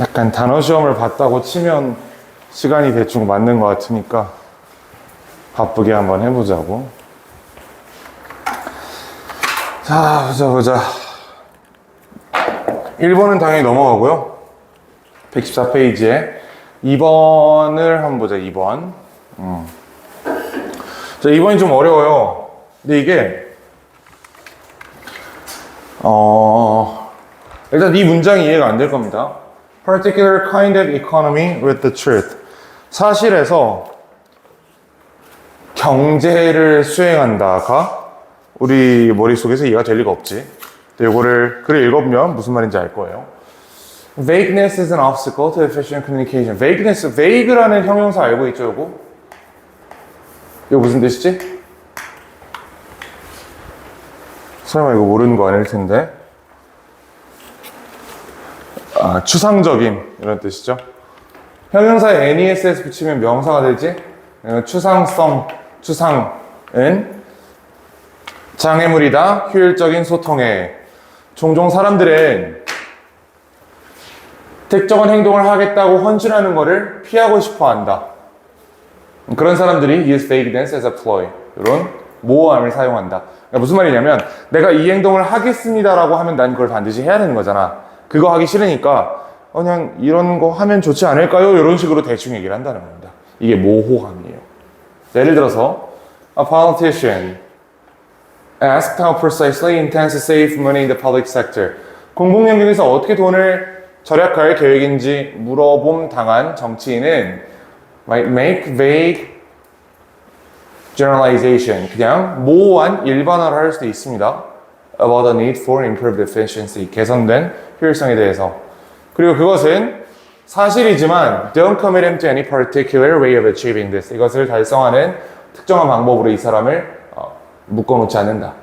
약간 단어 시험을 봤다고 치면 시간이 대충 맞는 것 같으니까 바쁘게 한번 해보자고. 자, 보자. 1번은 당연히 넘어가고요. 114페이지에 2번을 한번 보자. 2번. 자, 2번이 좀 어려워요. 근데 이게 일단 이 문장이 이해가 안 될 겁니다. Particular kind of economy with the truth. 사실에서 경제를 수행한다가 우리 머릿속에서 이해가 될 리가 없지. 근데 이거를 글을 읽어보면 무슨 말인지 알 거예요. Vagueness is an obstacle to efficient communication. Vagueness, vague라는 형용사 알고 있죠, 요거? 이거 무슨 뜻이지? 설마 이거 모르는 거 아닐 텐데. 추상적인 이런 뜻이죠. 형용사에 NESS 붙이면 명사가 되지. 추상성, 추상은 장애물이다. 효율적인 소통에. 종종 사람들은 특정한 행동을 하겠다고 헌신하는 것을 피하고 싶어 한다. 그런 사람들이 use vagueness as a ploy. 이런 모호함을 사용한다. 그러니까 무슨 말이냐면 내가 이 행동을 하겠습니다라고 하면 난 그걸 반드시 해야 되는 거잖아. 그거 하기 싫으니까 그냥 이런 거 하면 좋지 않을까요? 이런 식으로 대충 얘기를 한다는 겁니다. 이게 모호함이에요. 예를 들어서 A politician asked how precisely he intends to save money in the public sector. 공공연금에서 어떻게 돈을 절약할 계획인지 물어봄 당한 정치인은 might make vague generalization. 그냥 모호한 일반화를 할 수도 있습니다. About the need for improved efficiency. 개선된 효율성에 대해서. 그리고 그것은 사실이지만 don't commit him to any particular way of achieving this. 이것을 달성하는 특정한 방법으로 이 사람을 묶어놓지 않는다.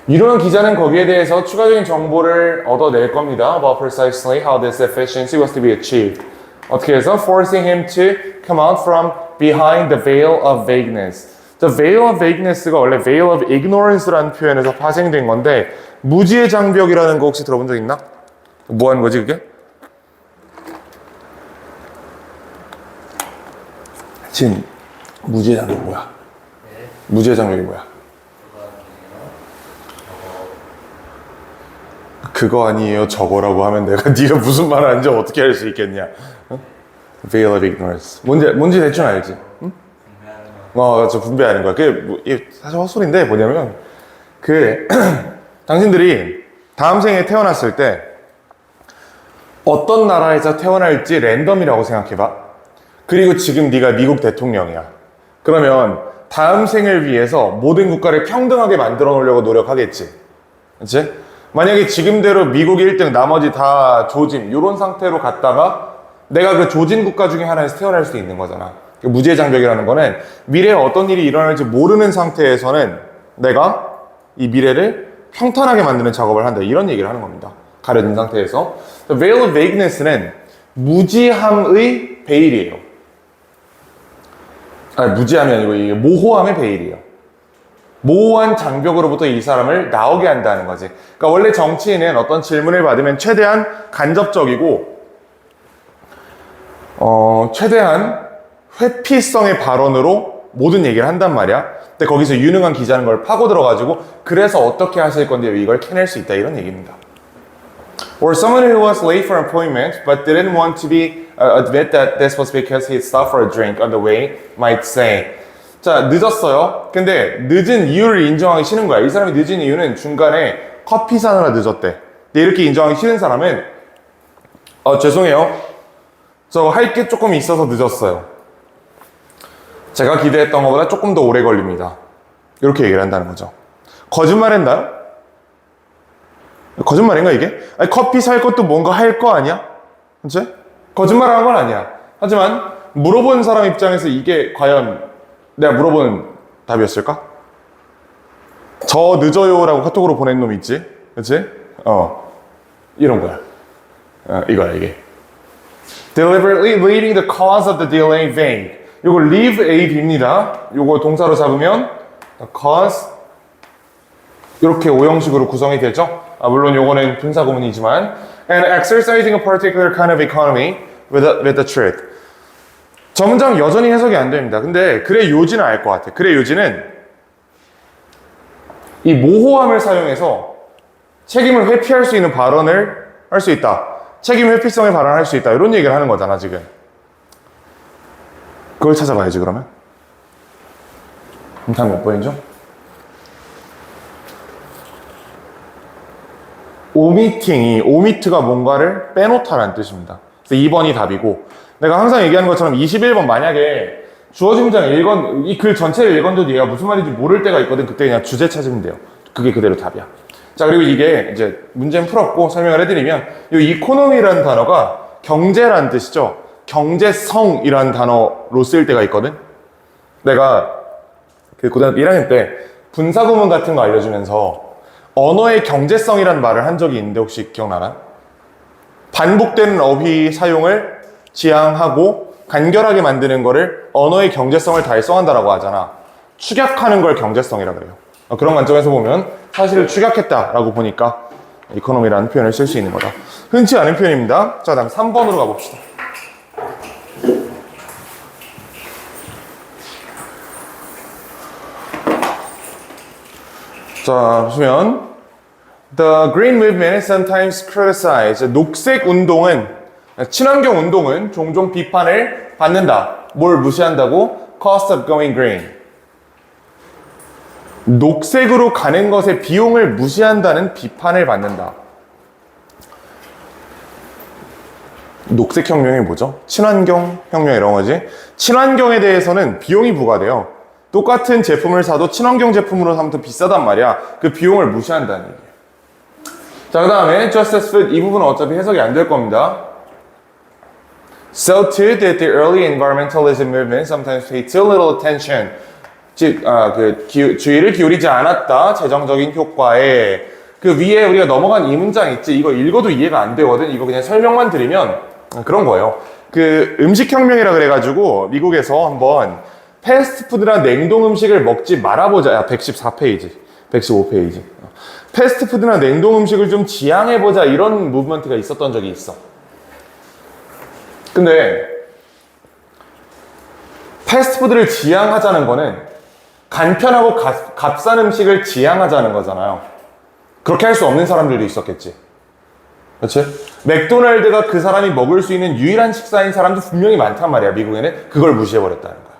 이런 기자는 거기에 대해서 추가적인 정보를 얻어낼 겁니다. About precisely how this efficiency was to be achieved. 어떻게 해서 forcing him to come out from behind the veil of vagueness. The veil of vagueness가 원래 veil of ignorance라는 표현에서 파생된 건데 무지의 장벽이라는 거 혹시 들어본 적 있나? 뭐 하는 거지 그게? 진, 무지의 장벽이 뭐야? 네. 무지의 장벽이 뭐야? 그거 아니에요 저거라고 하면 내가 네가 무슨 말을 하는지 어떻게 알 수 있겠냐? 어? Veil of ignorance. 뭔지 대충 알지? 응? 저 분배하는 거야. 그게 사실 헛소리인데 뭐냐면 당신들이 다음 생에 태어났을 때 어떤 나라에서 태어날지 랜덤이라고 생각해봐. 그리고 지금 네가 미국 대통령이야. 그러면 다음 생을 위해서 모든 국가를 평등하게 만들어 놓으려고 노력하겠지. 그렇지? 만약에 지금대로 미국이 1등 나머지 다 조짐 이런 상태로 갔다가 내가 그 조진 국가 중에 하나에서 태어날 수도 있는 거잖아. 무지의 장벽이라는 거는 미래에 어떤 일이 일어날지 모르는 상태에서는 내가 이 미래를 평탄하게 만드는 작업을 한다. 이런 얘기를 하는 겁니다. 가려진 상태에서. Veil of vagueness는 무지함의 베일이에요. 무지함이 아니고 이게 모호함의 베일이에요. 모호한 장벽으로부터 이 사람을 나오게 한다는 거지. 그러니까 원래 정치인은 어떤 질문을 받으면 최대한 간접적이고 최대한 회피성의 발언으로 모든 얘기를 한단 말이야. 근데 거기서 유능한 기자는 걸 파고 들어가지고 그래서 어떻게 하실 건데요? 이걸 캐낼 수 있다 이런 얘기입니다. Or someone who was late for an appointment but didn't want to admit that this was because he stopped for a drink on the way might say. 자, 늦었어요. 근데 늦은 이유를 인정하기 싫은 거야. 이 사람이 늦은 이유는 중간에 커피 사느라 늦었대. 근데 이렇게 인정하기 싫은 사람은 죄송해요. 저 할 게 조금 있어서 늦었어요. 제가 기대했던 것보다 조금 더 오래 걸립니다. 이렇게 얘기를 한다는 거죠. 거짓말했나요? 거짓말인가 이게? 아니, 커피 살 것도 뭔가 할 거 아니야? 그치? 거짓말을 한 건 아니야. 하지만 물어본 사람 입장에서 이게 과연 내가 물어본 답이었을까? 저 늦어요 라고 카톡으로 보낸 놈 있지? 그치? 이런 거야. 이거야 이게. Deliberately leaving the cause of the delay vague. 요거 leave a b입니다. 요거 동사로 잡으면 cause 이렇게 오형식으로 구성이 되죠. 물론 요거는 분사 구문이지만 and exercising a particular kind of economy with the truth. 저 문장 여전히 해석이 안 됩니다. 근데 글의 요지는 알 것 같아. 글의 요지는 이 모호함을 사용해서 책임을 회피할 수 있는 발언을 할 수 있다. 책임 회피성을 발언할 수 있다. 이런 얘기를 하는 거잖아, 지금. 그걸 찾아봐야지, 그러면. 다음 몇 번이죠? 오미트가 뭔가를 빼놓다라는 뜻입니다. 그래서 2번이 답이고, 내가 항상 얘기하는 것처럼 21번 만약에 주어진 문장 이 글 전체를 읽었는데도 얘가 무슨 말인지 모를 때가 있거든. 그때 그냥 주제 찾으면 돼요. 그게 그대로 답이야. 자, 그리고 이게 이제 문제는 풀었고 설명을 해드리면, 이 이코노미라는 단어가 경제라는 뜻이죠. 경제성이라는 단어로 쓰일 때가 있거든. 내가 그 고등학교 1학년 때 분사구문 같은 거 알려주면서 언어의 경제성이라는 말을 한 적이 있는데 혹시 기억나나? 반복되는 어휘 사용을 지향하고 간결하게 만드는 거를 언어의 경제성을 다해 써한다라고 하잖아. 축약하는 걸 경제성이라고 그래요. 그런 관점에서 보면 사실을 축약했다라고 보니까 이코노미라는 표현을 쓸 수 있는 거다. 흔치 않은 표현입니다. 자, 다음 3번으로 가봅시다. 자, 보시면 The Green Movement is sometimes criticized. 녹색 운동은, 친환경 운동은 종종 비판을 받는다. 뭘 무시한다고? Cost of going green. 녹색으로 가는 것의 비용을 무시한다는 비판을 받는다. 녹색 혁명이 뭐죠? 친환경 혁명 이런 거지. 친환경에 대해서는 비용이 부과돼요. 똑같은 제품을 사도 친환경 제품으로 사면 더 비싸단 말이야. 그 비용을 무시한다는 얘기예요. 자, 그 다음에 just as food, 이 부분은 어차피 해석이 안 될 겁니다. So too did the early environmentalism movement sometimes pay too little attention. 즉, 주의를 기울이지 않았다. 재정적인 효과에. 그 위에 우리가 넘어간 이 문장 있지? 이거 읽어도 이해가 안 되거든. 이거 그냥 설명만 드리면 그런 거예요. 그 음식혁명이라 그래가지고 미국에서 한번 패스트푸드나 냉동 음식을 먹지 말아보자. 야, 114페이지, 115페이지. 패스트푸드나 냉동 음식을 좀 지양해보자. 이런 무브먼트가 있었던 적이 있어. 근데 패스트푸드를 지양하자는 거는 간편하고 값싼 음식을 지양하자는 거잖아요. 그렇게 할 수 없는 사람들도 있었겠지. 그렇지? 맥도날드가 그 사람이 먹을 수 있는 유일한 식사인 사람도 분명히 많단 말이야. 미국에는 그걸 무시해버렸다는 거야.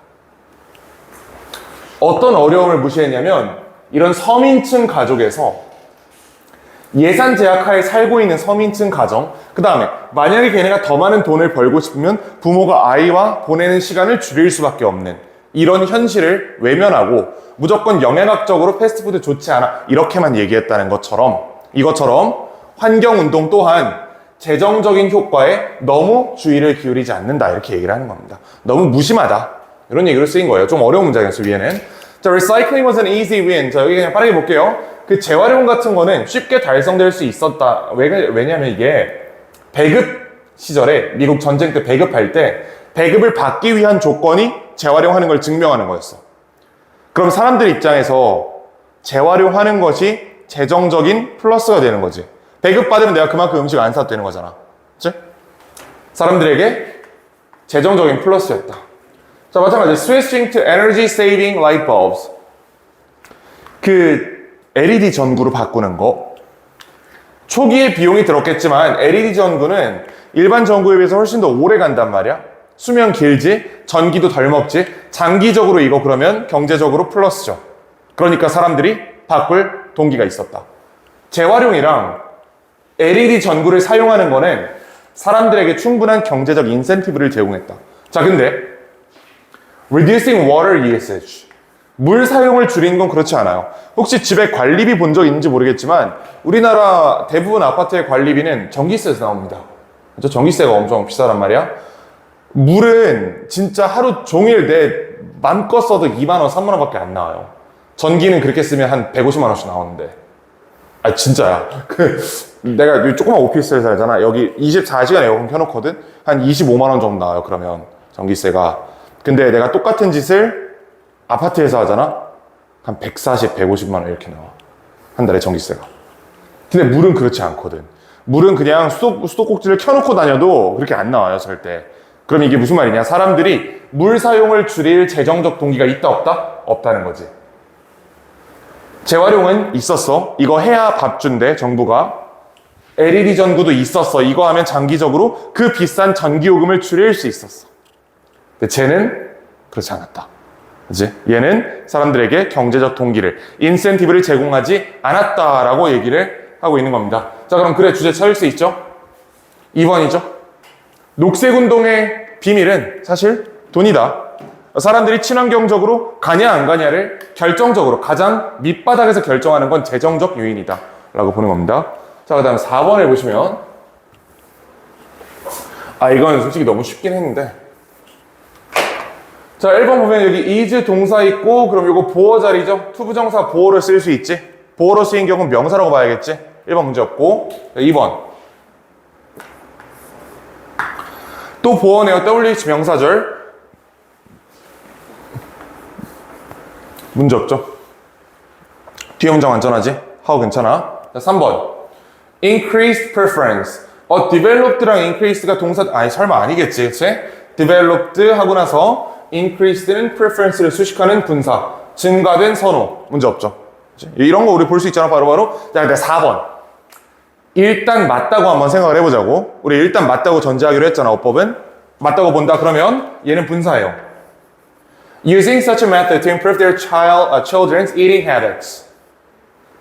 어떤 어려움을 무시했냐면 이런 서민층 가족에서 예산 제약하에 살고 있는 서민층 가정, 그 다음에 만약에 걔네가 더 많은 돈을 벌고 싶으면 부모가 아이와 보내는 시간을 줄일 수밖에 없는 이런 현실을 외면하고 무조건 영양학적으로 패스트푸드 좋지 않아 이렇게만 얘기했다는 것처럼, 이것처럼 환경운동 또한 재정적인 효과에 너무 주의를 기울이지 않는다 이렇게 얘기를 하는 겁니다. 너무 무심하다 이런 얘기로 쓰인 거예요. 좀 어려운 문장이었어요, 위에는. 자, recycling was an easy win. 자, 여기 그냥 빠르게 볼게요. 그 재활용 같은 거는 쉽게 달성될 수 있었다. 왜냐면 이게 배급 시절에 미국 전쟁 때 배급할 때 배급을 받기 위한 조건이 재활용하는 걸 증명하는 거였어. 그럼 사람들 입장에서 재활용하는 것이 재정적인 플러스가 되는 거지. 배급받으면 내가 그만큼 음식 안 사도 되는 거잖아. 그치? 사람들에게 재정적인 플러스였다. 자, 마찬가지. Switching to energy saving light bulbs. 그 LED 전구로 바꾸는 거. 초기에 비용이 들었겠지만 LED 전구는 일반 전구에 비해서 훨씬 더 오래 간단 말이야. 수명 길지, 전기도 덜 먹지. 장기적으로 이거 그러면 경제적으로 플러스죠. 그러니까 사람들이 바꿀 동기가 있었다. 재활용이랑 LED 전구를 사용하는 거는 사람들에게 충분한 경제적 인센티브를 제공했다. 자, 근데 reducing water usage. 물 사용을 줄이는 건 그렇지 않아요. 혹시 집에 관리비 본 적 있는지 모르겠지만 우리나라 대부분 아파트의 관리비는 전기세에서 나옵니다. 그렇죠? 전기세가 엄청 비싸단 말이야. 물은 진짜 하루 종일 내 맘껏 써도 2만 원, 3만 원밖에 안 나와요. 전기는 그렇게 쓰면 한 150만 원씩 나오는데. 아, 진짜야. 내가 여기 조그만 오피스텔 살잖아. 여기 24시간 에어컨 켜놓거든? 한 25만 원 정도 나와요, 그러면. 전기세가. 근데 내가 똑같은 짓을 아파트에서 하잖아? 한 140, 150만 원 이렇게 나와. 한 달에 전기세가. 근데 물은 그렇지 않거든. 물은 그냥 수도꼭지를 켜놓고 다녀도 그렇게 안 나와요, 절대. 그럼 이게 무슨 말이냐? 사람들이 물 사용을 줄일 재정적 동기가 있다, 없다? 없다는 거지. 재활용은 있었어. 이거 해야 밥 준대, 정부가. LED 전구도 있었어. 이거 하면 장기적으로 그 비싼 전기요금을 줄일 수 있었어. 근데 쟤는 그렇지 않았다. 그치? 얘는 사람들에게 경제적 동기를, 인센티브를 제공하지 않았다라고 얘기를 하고 있는 겁니다. 자, 그럼 그래, 주제 찾을 수 있죠? 2번이죠. 녹색운동의 비밀은 사실 돈이다. 사람들이 친환경적으로 가냐 안 가냐를 결정적으로 가장 밑바닥에서 결정하는 건 재정적 요인이다 라고 보는 겁니다. 자, 그 다음 4번을 보시면, 이건 솔직히 너무 쉽긴 했는데, 자, 1번 보면 여기 is 동사 있고, 그럼 이거 보어 자리죠? 투부정사 보어를 쓸 수 있지? 보어로 쓰인 경우는 명사라고 봐야겠지? 1번 문제 없고. 2번. 또 보어네요. WH 명사절. 문제 없죠? 뒤에 문장 완전하지? 하고 괜찮아. 자, 3번. increased preference. developed랑 increased가 동사, 설마 아니겠지, 그치? developed 하고 나서 increased는 preference를 수식하는 분사. 증가된 선호. 문제 없죠? 그치? 이런 거 우리 볼 수 있잖아, 바로바로. 자, 근데 4번. 일단 맞다고 한번 생각을 해보자고. 우리 일단 맞다고 전제하기로 했잖아, 어법은. 맞다고 본다, 그러면 얘는 분사예요. Using such a method to improve their children's eating habits.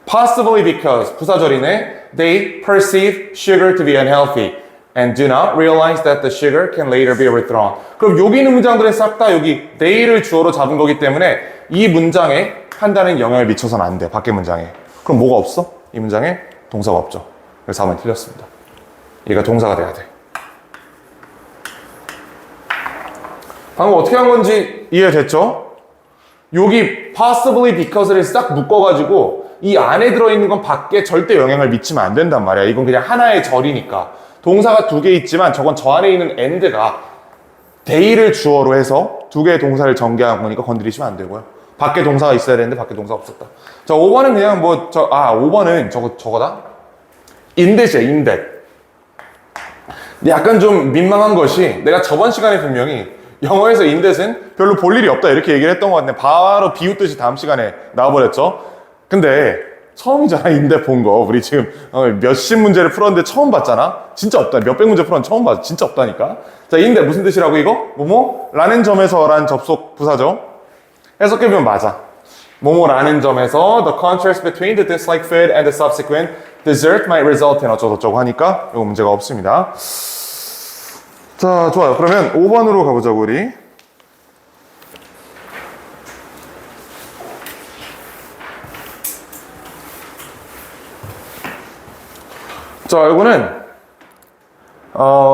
Possibly because, 부사절이네. They perceive sugar to be unhealthy and do not realize that the sugar can later be withdrawn. 그럼 여기 있는 문장들은 싹 다 여기 they를 주어로 잡은 거기 때문에 이 문장에 판단에 영향을 미쳐서는 안 돼, 밖에 문장에. 그럼 뭐가 없어? 이 문장에 동사가 없죠. 그래서 4번이 틀렸습니다. 얘가 동사가 돼야 돼. 방금 어떻게 한 건지 이해됐죠? 여기 possibly because를 싹 묶어가지고 이 안에 들어있는 건 밖에 절대 영향을 미치면 안 된단 말이야. 이건 그냥 하나의 절이니까. 동사가 2개 있지만 저건 저 안에 있는 and가 they를 주어로 해서 2개의 동사를 전개한 거니까 건드리시면 안 되고요. 밖에 동사가 있어야 되는데 밖에 동사가 없었다. 자, 5번은 그냥 5번은 저거다? 인댓이야, 인댓. 약간 좀 민망한 것이 내가 저번 시간에 분명히 영어에서 인댓은 별로 볼 일이 없다 이렇게 얘기를 했던 것 같은데 바로 비웃듯이 다음 시간에 나와버렸죠. 근데 처음이잖아, 인댓 본 거. 우리 지금 몇십 문제를 풀었는데 처음 봤잖아. 진짜 없다. 몇백 문제 풀었는데 처음 봤어. 진짜 없다니까. 자, 인댓 무슨 뜻이라고 이거? 뭐뭐? 라는 점에서란 접속 부사죠. 해석해보면 맞아. 뭐뭐라는 점에서 the contrast between the disliked food and the subsequent dessert might result in 어쩌고저쩌고 하니까 이거 문제가 없습니다. 자, 좋아요. 그러면 5번으로 가보자고, 우리. 자, 이거는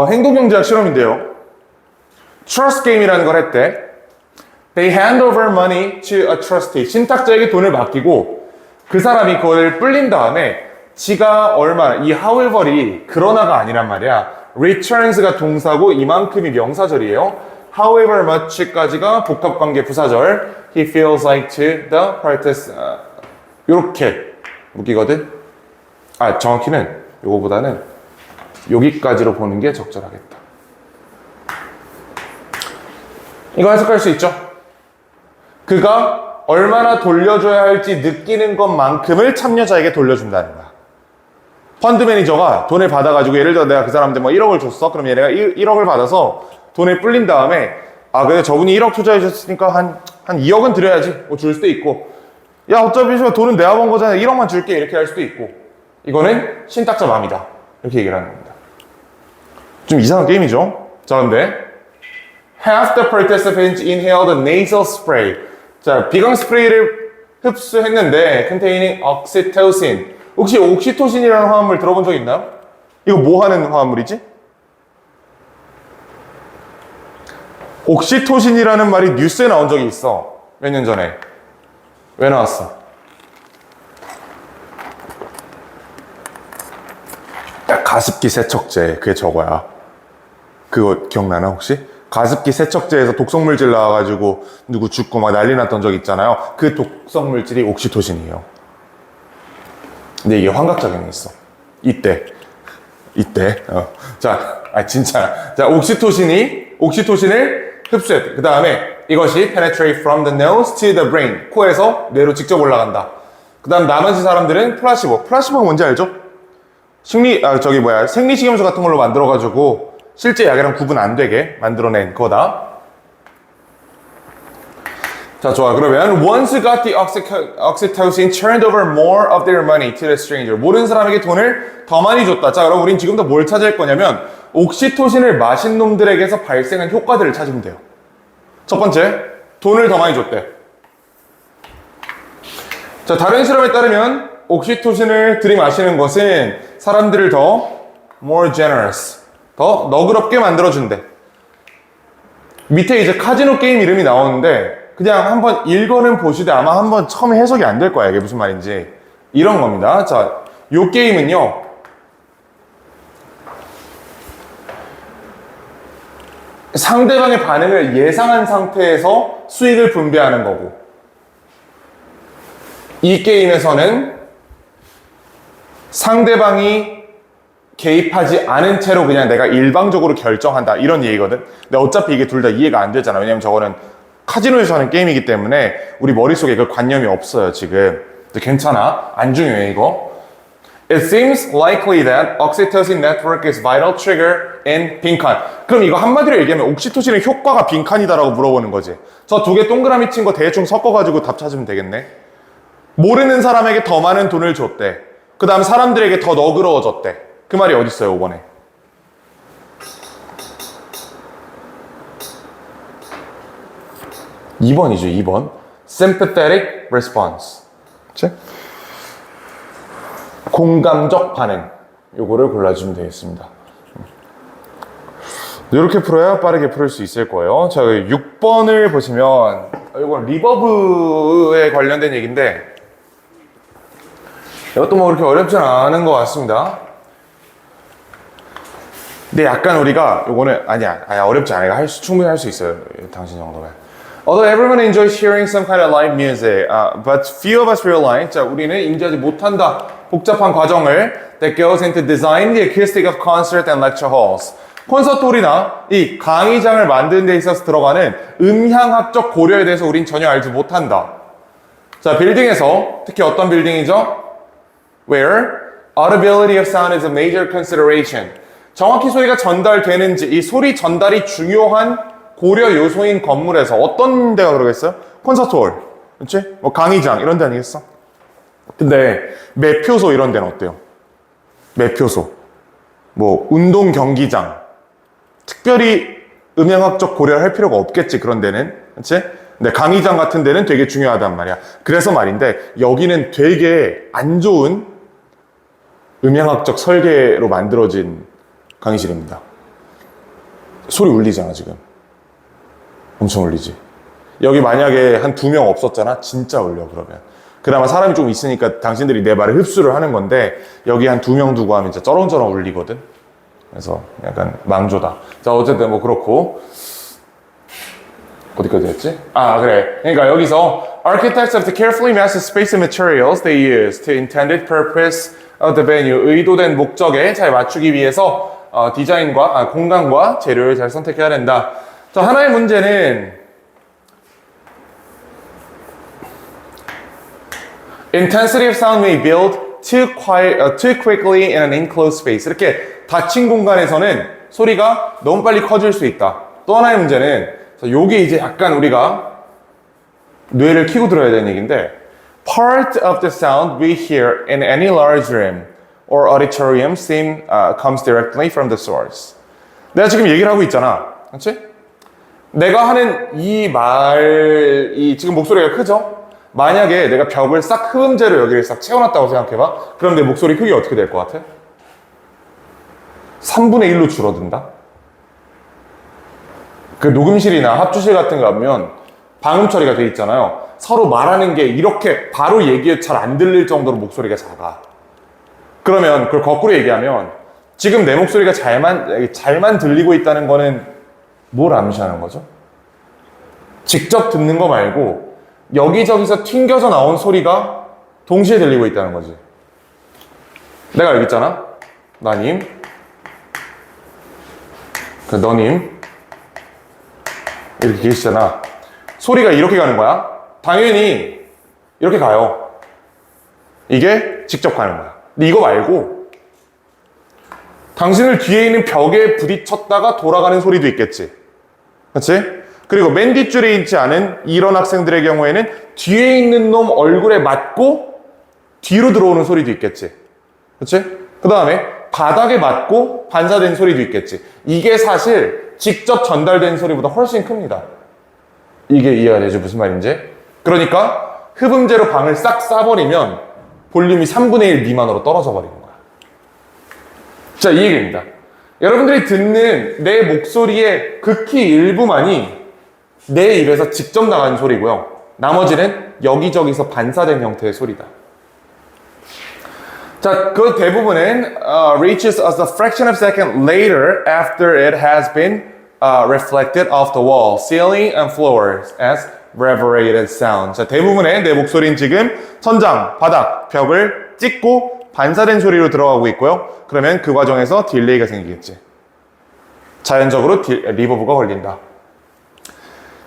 행동경제학 실험인데요. Trust game이라는 걸 했대. They hand over money to a trustee. 신탁자에게 돈을 맡기고 그 사람이 그걸 불린 다음에 지가 얼마나, 이 however이 그러나가 아니란 말이야. returns가 동사고 이만큼이 명사절이에요. however much까지가 복합관계 부사절. He feels like to the participant. 요렇게 묶이거든. 정확히는 요거보다는 여기까지로 보는 게 적절하겠다. 이거 해석할 수 있죠? 그가 얼마나 돌려줘야 할지 느끼는 것만큼을 참여자에게 돌려준다는 거야. 펀드 매니저가 돈을 받아가지고 예를 들어 내가 그 사람한테 뭐 1억을 줬어? 그럼 얘네가 1억을 받아서 돈을 불린 다음에 근데 저분이 1억 투자해 주셨으니까 한 2억은 드려야지. 뭐 줄 수도 있고, 야 어차피 돈은 내가 번 거잖아. 1억만 줄게. 이렇게 할 수도 있고. 이거는 신탁자 맘이다. 이렇게 얘기를 하는 겁니다. 좀 이상한 게임이죠? 자, 근데 half the participants inhaled a nasal spray. 자, 비강 스프레이를 흡수했는데 containing oxytocin. 혹시 옥시토신이라는 화합물 들어본 적 있나요? 이거 뭐 하는 화합물이지? 옥시토신이라는 말이 뉴스에 나온 적이 있어. 몇 년 전에. 왜 나왔어? 가습기 세척제, 그게 저거야. 그거 기억나나 혹시? 가습기 세척제에서 독성물질 나와가지고 누구 죽고 막 난리 났던 적 있잖아요. 그 독성물질이 옥시토신이에요. 근데 이게 환각작용이 있어. 이때. 이때. 자, 진짜. 자, 옥시토신을 흡수했대. 그 다음에 이것이 penetrate from the nose to the brain. 코에서 뇌로 직접 올라간다. 그 다음 나머지 사람들은 플라시보. 플라시보가 뭔지 알죠? 생리식염수 같은 걸로 만들어가지고 실제 약이랑 구분 안 되게 만들어낸 거다. 자, 좋아. 그러면 once got the oxytocin turned over more of their money to the stranger. 모르는 사람에게 돈을 더 많이 줬다. 자, 그럼 우린 지금부터 뭘 찾을 거냐면 옥시토신을 마신 놈들에게서 발생한 효과들을 찾으면 돼요. 첫 번째, 돈을 더 많이 줬대. 자, 다른 실험에 따르면 옥시토신을 들이마시는 것은 사람들을 더 more generous, 더 너그럽게 만들어준대. 밑에 이제 카지노 게임 이름이 나오는데 그냥 한번 읽어는 보시되 아마 한번 처음에 해석이 안 될 거야. 이게 무슨 말인지. 이런 겁니다. 자, 요 게임은요. 상대방의 반응을 예상한 상태에서 수익을 분배하는 거고, 이 게임에서는 상대방이 개입하지 않은 채로 그냥 내가 일방적으로 결정한다. 이런 얘기거든. 근데 어차피 이게 둘 다 이해가 안 되잖아. 왜냐면 저거는 카지노에서 하는 게임이기 때문에 우리 머릿속에 그 관념이 없어요, 지금. 근데 괜찮아. 안 중요해, 이거. It seems likely that oxytocin network is vital trigger in 빈칸. 그럼 이거 한마디로 얘기하면 옥시토신의 효과가 빈칸이다라고 물어보는 거지. 저 두 개 동그라미 친 거 대충 섞어가지고 답 찾으면 되겠네. 모르는 사람에게 더 많은 돈을 줬대. 그 다음 사람들에게 더 너그러워졌대. 그 말이 어딨어요, 5번에. 2번이죠, 2번. sympathetic response. 그치? 공감적 반응. 요거를 골라주면 되겠습니다. 이렇게 풀어야 빠르게 풀 수 있을 거예요. 자, 6번을 보시면, 이건 리버브에 관련된 얘기인데, 이것도 뭐 그렇게 어렵진 않은 것 같습니다. 근데 약간 우리가, 요거는, 어렵지 않아요. 충분히 할 수 있어요. 당신 정도면. Although everyone enjoys hearing some kind of live music, but few of us realize, 자, 우리는 인지하지 못한다. 복잡한 과정을 that goes into designing the acoustic of concert and lecture halls. 콘서트홀이나 이 강의장을 만드는 데 있어서 들어가는 음향학적 고려에 대해서 우린 전혀 알지 못한다. 자, 빌딩에서 특히 어떤 빌딩이죠? Where audibility of sound is a major consideration. 정확히 소리가 전달되는지, 이 소리 전달이 중요한 고려 요소인 건물에서 어떤 데가 그러겠어요? 콘서트홀, 그렇지? 뭐 강의장 이런 데 아니겠어? 근데 매표소 이런 데는 어때요? 매표소, 뭐 운동 경기장, 특별히 음향학적 고려를 할 필요가 없겠지, 그런 데는, 그렇지? 근데 강의장 같은 데는 되게 중요하단 말이야. 그래서 말인데 여기는 되게 안 좋은 음향학적 설계로 만들어진 강의실입니다. 소리 울리잖아, 지금. 엄청 울리지. 여기 만약에 한 2명 없었잖아? 진짜 울려, 그러면. 그나마 사람이 좀 있으니까 당신들이 내 말을 흡수를 하는 건데, 여기 한 2명 두고 하면 진짜 쩌렁쩌렁 울리거든? 그래서 약간 망조다. 자, 어쨌든 뭐 그렇고. 어디까지 했지? 그래. 그러니까 여기서 Architects have to carefully match the space and materials they use to intended purpose of the venue. 의도된 목적에 잘 맞추기 위해서 디자인과, 공간과 재료를 잘 선택해야 된다. 자, 하나의 문제는 Intensity of sound may build too quickly in an enclosed space. 이렇게 닫힌 공간에서는 소리가 너무 빨리 커질 수 있다. 또 하나의 문제는 요게 이제 약간 우리가 뇌를 키고 들어야 되는 얘기인데 Part of the sound we hear in any large room or auditorium comes directly from the source. 내가 지금 얘기를 하고 있잖아. 그렇지? 내가 하는 이 말이 지금 목소리가 크죠? 만약에 내가 벽을 싹 흡음재로 여기를 싹 채워놨다고 생각해봐. 그럼 내 목소리 크기 어떻게 될 것 같아? 3분의 1로 줄어든다? 그 녹음실이나 합주실 같은 거 하면 방음 처리가 돼 있잖아요. 서로 말하는 게 이렇게 바로 얘기 잘 안 들릴 정도로 목소리가 작아. 그러면 그걸 거꾸로 얘기하면 지금 내 목소리가 잘만 들리고 있다는 거는 뭘 암시하는 거죠? 직접 듣는 거 말고 여기저기서 튕겨져 나온 소리가 동시에 들리고 있다는 거지. 내가 여기 있잖아. 나님, 그 너님 이렇게 계시잖아. 소리가 이렇게 가는 거야. 당연히 이렇게 가요. 이게 직접 가는 거야. 근데 이거 말고 당신을 뒤에 있는 벽에 부딪혔다가 돌아가는 소리도 있겠지. 그렇지? 그리고 맨 뒷줄에 있지 않은 이런 학생들의 경우에는 뒤에 있는 놈 얼굴에 맞고 뒤로 들어오는 소리도 있겠지. 그렇지? 그 다음에 바닥에 맞고 반사된 소리도 있겠지. 이게 사실 직접 전달된 소리보다 훨씬 큽니다. 이게 이해가 되죠? 무슨 말인지? 그러니까 흡음재로 방을 싹 싸버리면 볼륨이 3분의 1 미만으로 떨어져 버리는 거야. 자, 이 얘기입니다. 여러분들이 듣는 내 목소리의 극히 일부만이 내 입에서 직접 나가는 소리고요. 나머지는 여기저기서 반사된 형태의 소리다. 자, 그 대부분은 reaches us a fraction of a second later after it has been reflected off the wall, ceiling, and floors as reverberated sound. 자, 대부분의 내 목소리는 지금 천장, 바닥, 벽을 찍고 반사된 소리로 들어가고 있고요. 그러면 그 과정에서 딜레이가 생기겠지. 자연적으로 리버브가 걸린다.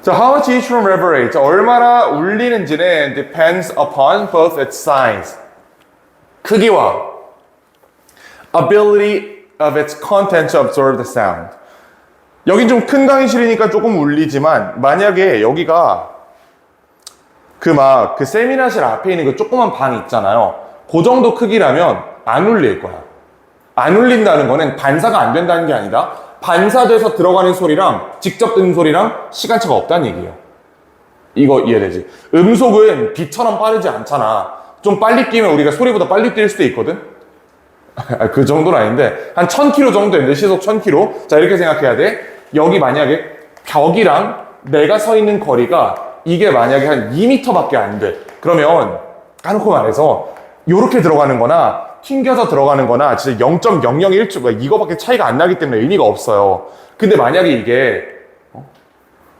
자, how much each room reverberates. 얼마나 울리는지는 depends upon both its size. 크기와 ability of its content to absorb the sound. 여긴 좀 큰 강의실이니까 조금 울리지만 만약에 여기가 그 세미나실 앞에 있는 그 조그만 방 있잖아요. 그 정도 크기라면 안 울릴 거야. 안 울린다는 거는 반사가 안 된다는 게 아니라 반사돼서 들어가는 소리랑 직접 듣는 소리랑 시간차가 없다는 얘기예요. 이거 이해되지? 음속은 빛처럼 빠르지 않잖아. 좀 빨리 뛰면 우리가 소리보다 빨리 뛸 수도 있거든? 그 정도는 아닌데 한 1000km 정도 되는데 시속 1000km? 자, 이렇게 생각해야 돼. 여기 만약에 벽이랑 내가 서 있는 거리가 이게 만약에 한 2m밖에 안 돼. 그러면 까놓고 말해서 요렇게 들어가는 거나 튕겨서 들어가는 거나 진짜 0.001초 이거밖에 차이가 안 나기 때문에 의미가 없어요. 근데 만약에 이게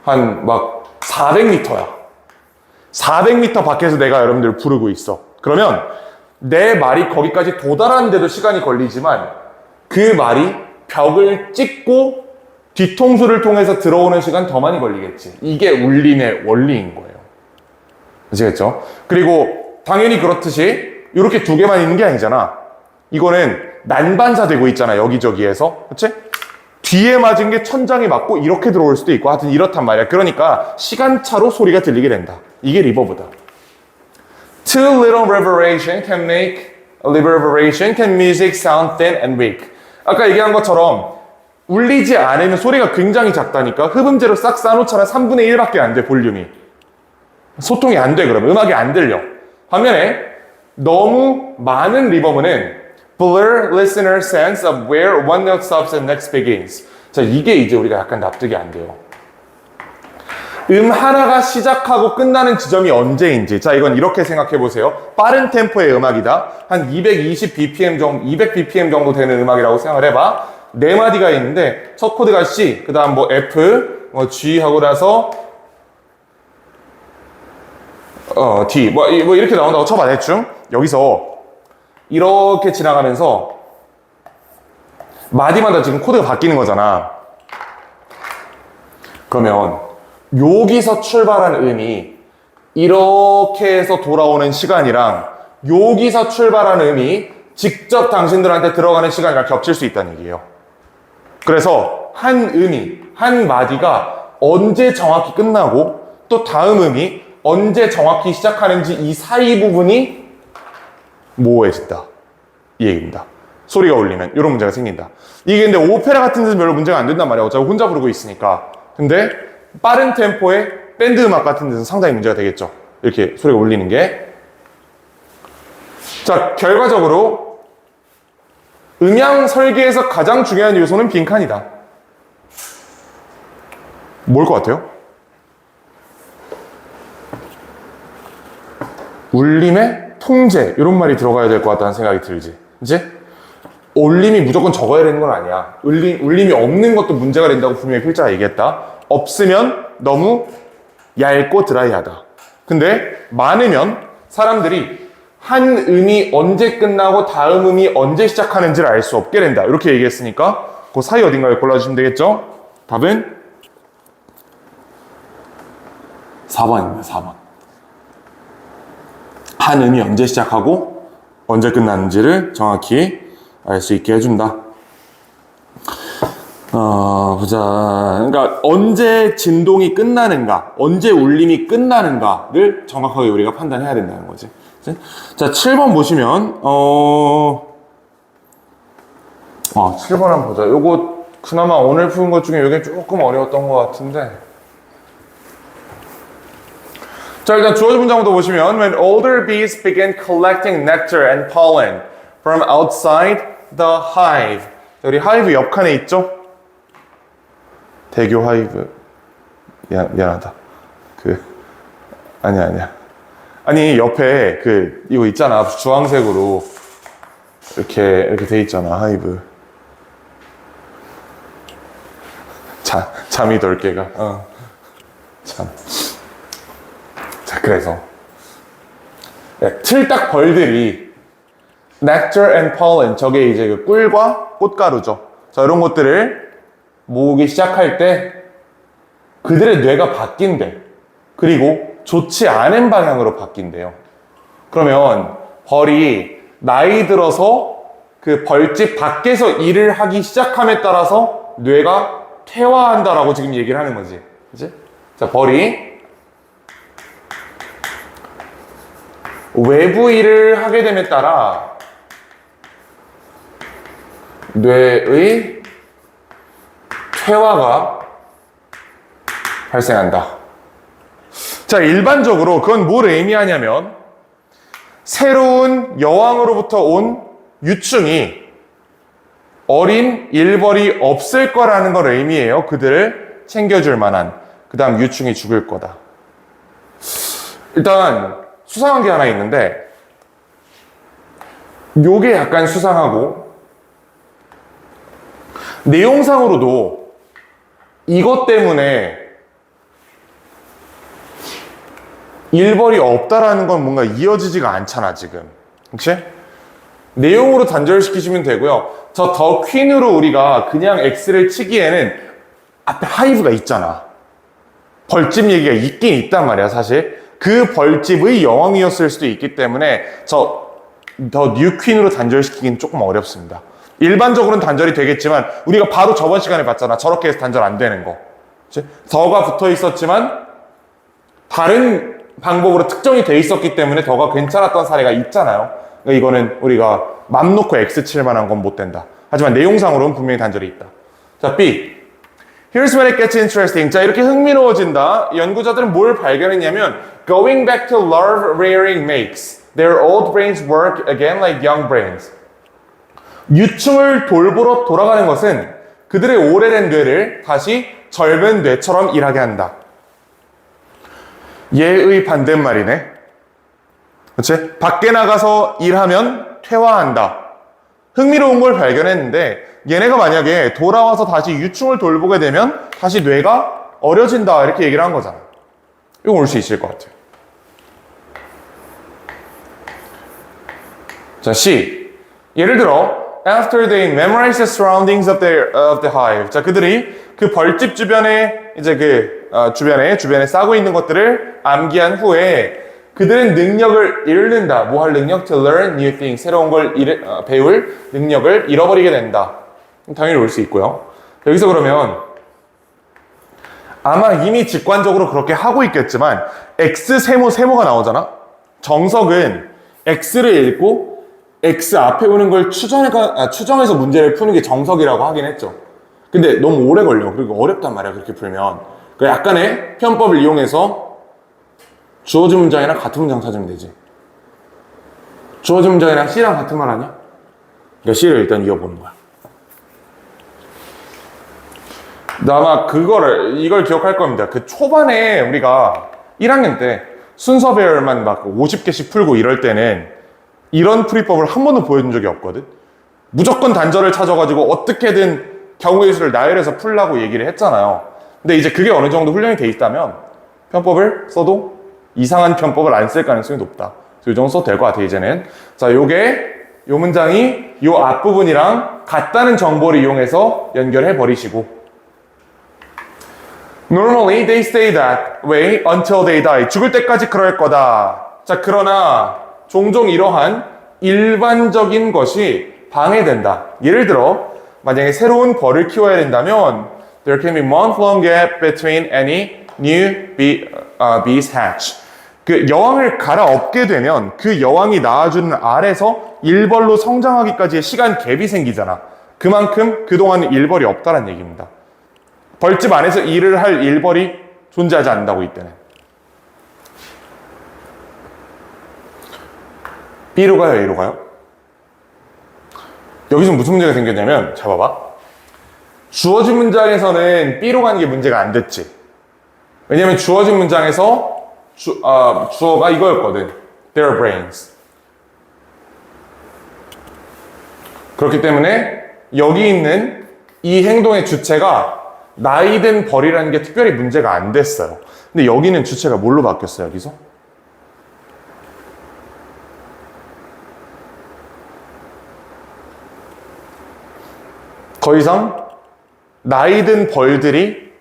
한 막 400m야. 400m 밖에서 내가 여러분들을 부르고 있어. 그러면 내 말이 거기까지 도달하는데도 시간이 걸리지만 그 말이 벽을 찍고 뒤통수를 통해서 들어오는 시간 더 많이 걸리겠지. 이게 울림의 원리인 거예요. 아시겠죠? 그리고 당연히 그렇듯이 이렇게 두 개만 있는 게 아니잖아. 이거는 난반사되고 있잖아. 여기저기에서. 그치? 뒤에 맞은 게 천장에 맞고 이렇게 들어올 수도 있고 하여튼 이렇단 말이야. 그러니까 시간차로 소리가 들리게 된다. 이게 리버브다. Too little reverberation can make reverberation can music sound thin and weak. 아까 얘기한 것처럼 울리지 않으면 소리가 굉장히 작다니까. 흡음재로 싹 쌓아놓잖아. 3분의 1밖에 안 돼, 볼륨이. 소통이 안 돼, 그러면. 음악이 안 들려. 반면에 너무 많은 리버브는 blur listener's sense of where one note stops and next begins. 자, 이게 이제 우리가 약간 납득이 안 돼요. 하나가 시작하고 끝나는 지점이 언제인지. 자, 이건 이렇게 생각해 보세요. 빠른 템포의 음악이다. 한 220 BPM 정도, 200 BPM 정도 되는 음악이라고 생각을 해봐. 네 마디가 있는데 첫 코드가 C, 그 다음 뭐 F, G 하고 나서 D, 뭐 이렇게 나온다고 쳐봐, 대충. 여기서 이렇게 지나가면서 마디마다 지금 코드가 바뀌는 거잖아. 그러면 여기서 출발한 음이 이렇게 해서 돌아오는 시간이랑 여기서 출발한 음이 직접 당신들한테 들어가는 시간이랑 겹칠 수 있다는 얘기예요. 그래서 한 음이, 한 마디가 언제 정확히 끝나고 또 다음 음이 언제 정확히 시작하는지 이 사이 부분이 모호해진다. 이 얘기입니다. 소리가 울리면 이런 문제가 생긴다. 이게 근데 오페라 같은 데는 별로 문제가 안 된단 말이야. 어차피 혼자 부르고 있으니까. 근데 빠른 템포의 밴드 음악 같은 데는 상당히 문제가 되겠죠. 이렇게 소리가 울리는 게. 자, 결과적으로 음향 설계에서 가장 중요한 요소는 빈칸이다. 뭘 것 같아요? 울림의 통제 이런 말이 들어가야 될 것 같다는 생각이 들지. 그치? 울림이 무조건 적어야 되는 건 아니야. 울림이 없는 것도 문제가 된다고 분명히 필자가 얘기했다. 없으면 너무 얇고 드라이하다. 근데 많으면 사람들이 한 음이 언제 끝나고 다음 음이 언제 시작하는지를 알 수 없게 된다. 이렇게 얘기했으니까 그 사이 어딘가를 골라주시면 되겠죠? 답은 4번입니다. 4번. 한 음이 언제 시작하고 언제 끝나는지를 정확히 알 수 있게 해준다. 보자. 그러니까 언제 진동이 끝나는가, 언제 울림이 끝나는가를 정확하게 우리가 판단해야 된다는 거지. 자, 7번 보시면 7번 한번 보자. 요거 그나마 오늘 푸는 것 중에 이게 조금 어려웠던 것 같은데. 자, 일단 주어진 문장부터 보시면 When older bees begin collecting nectar and pollen from outside the hive. 우리 하이브 옆칸에 있죠? 대교 하이브. 미안하다. 아니야. 아니, 옆에 이거 있잖아. 주황색으로. 이렇게 돼 있잖아, 하이브. 잠이 덜 깨가. 참. 자, 그래서. 네, 틀딱 벌들이 nectar and pollen, 저게 이제 그 꿀과 꽃가루죠. 자, 이런 것들을 모으기 시작할 때 그들의 뇌가 바뀐대. 그리고 좋지 않은 방향으로 바뀐대요. 그러면 벌이 나이 들어서 그 벌집 밖에서 일을 하기 시작함에 따라서 뇌가 퇴화한다라고 지금 얘기를 하는 거지. 그치? 자, 벌이 외부 일을 하게 됨에 따라 뇌의 퇴화가 발생한다. 자, 일반적으로 그건 뭘 의미하냐면 새로운 여왕으로부터 온 유충이 어린 일벌이 없을 거라는 걸 의미해요. 그들을 챙겨줄 만한. 그 다음 유충이 죽을 거다. 일단 수상한 게 하나 있는데 요게 약간 수상하고 내용상으로도 이것 때문에 일벌이 없다라는 건 뭔가 이어지지가 않잖아, 지금. 그치? 내용으로 단절시키시면 되고요. 저 더 퀸으로 우리가 그냥 X를 치기에는 앞에 하이브가 있잖아. 벌집 얘기가 있긴 있단 말이야, 사실. 그 벌집의 여왕이었을 수도 있기 때문에 저 더 뉴 퀸으로 단절시키기는 조금 어렵습니다. 일반적으로는 단절이 되겠지만 우리가 바로 저번 시간에 봤잖아. 저렇게 해서 단절 안 되는 거. 그치? 더가 붙어 있었지만 다른 방법으로 특정이 돼 있었기 때문에 더가 괜찮았던 사례가 있잖아요. 그러니까 이거는 우리가 맘 놓고 X 칠 만한 건 못 된다. 하지만 내용상으로는 분명히 단절이 있다. 자, B. Here's when it gets interesting. 자, 이렇게 흥미로워진다. 연구자들은 뭘 발견했냐면 Going back to larve rearing makes their old brains work again like young brains. 유충을 돌보러 돌아가는 것은 그들의 오래된 뇌를 다시 젊은 뇌처럼 일하게 한다. 얘의 반대말이네. 그치? 밖에 나가서 일하면 퇴화한다. 흥미로운 걸 발견했는데 얘네가 만약에 돌아와서 다시 유충을 돌보게 되면 다시 뇌가 어려진다 이렇게 얘기를 한 거잖아. 이거 올 수 있을 것 같아요. 자, C. 예를 들어 After they memorize the surroundings of the hive. 자, 그들이 그 벌집 주변에 이제 주변에 싸고 있는 것들을 암기한 후에 그들은 능력을 잃는다. 뭐 할 능력? To learn new things. 새로운 걸 배울 능력을 잃어버리게 된다. 당연히 올 수 있고요. 여기서 그러면 아마 이미 직관적으로 그렇게 하고 있겠지만 X 세모가 나오잖아. 정석은 X를 읽고 X 앞에 오는 걸 추정해서 문제를 푸는 게 정석이라고 하긴 했죠. 근데 너무 오래 걸려. 그리고 어렵단 말이야, 그렇게 풀면. 그 약간의 편법을 이용해서 주어진 문장이랑 같은 문장 찾으면 되지. 주어진 문장이랑 C랑 같은 말 아니야? 그러니까 C를 일단 이어보는 거야. 아마 이걸 기억할 겁니다. 그 초반에 우리가 1학년 때 순서 배열만 막 50개씩 풀고 이럴 때는 이런 풀이법을 한 번도 보여준 적이 없거든. 무조건 단절을 찾아가지고 어떻게든 경우의 수를 나열해서 풀라고 얘기를 했잖아요. 근데 이제 그게 어느 정도 훈련이 돼 있다면 편법을 써도 이상한 편법을 안 쓸 가능성이 높다. 이 정도 써도 될 것 같아, 이제는. 자, 요게 요 문장이 요 앞부분이랑 같다는 정보를 이용해서 연결해 버리시고 Normally they stay that way until they die. 죽을 때까지 그럴 거다. 자, 그러나 종종 이러한 일반적인 것이 방해된다. 예를 들어 만약에 새로운 벌을 키워야 된다면 There can be month-long gap between any new bees hatch. 그 여왕을 갈아엎게 되면 그 여왕이 낳아주는 알에서 일벌로 성장하기까지의 시간 갭이 생기잖아. 그만큼 그동안 일벌이 없다는 얘기입니다. 벌집 안에서 일을 할 일벌이 존재하지 않는다고 이때는. B로 가요, A로 가요? 여기서 무슨 문제가 생겼냐면, 자 봐봐. 주어진 문장에서는 B로 가는 게 문제가 안 됐지. 왜냐면 주어진 문장에서 주어가 이거였거든. Their brains. 그렇기 때문에 여기 있는 이 행동의 주체가 나이든 벌이라는 게 특별히 문제가 안 됐어요. 근데 여기는 주체가 뭘로 바뀌었어요, 여기서? 더 이상 나이든 벌들이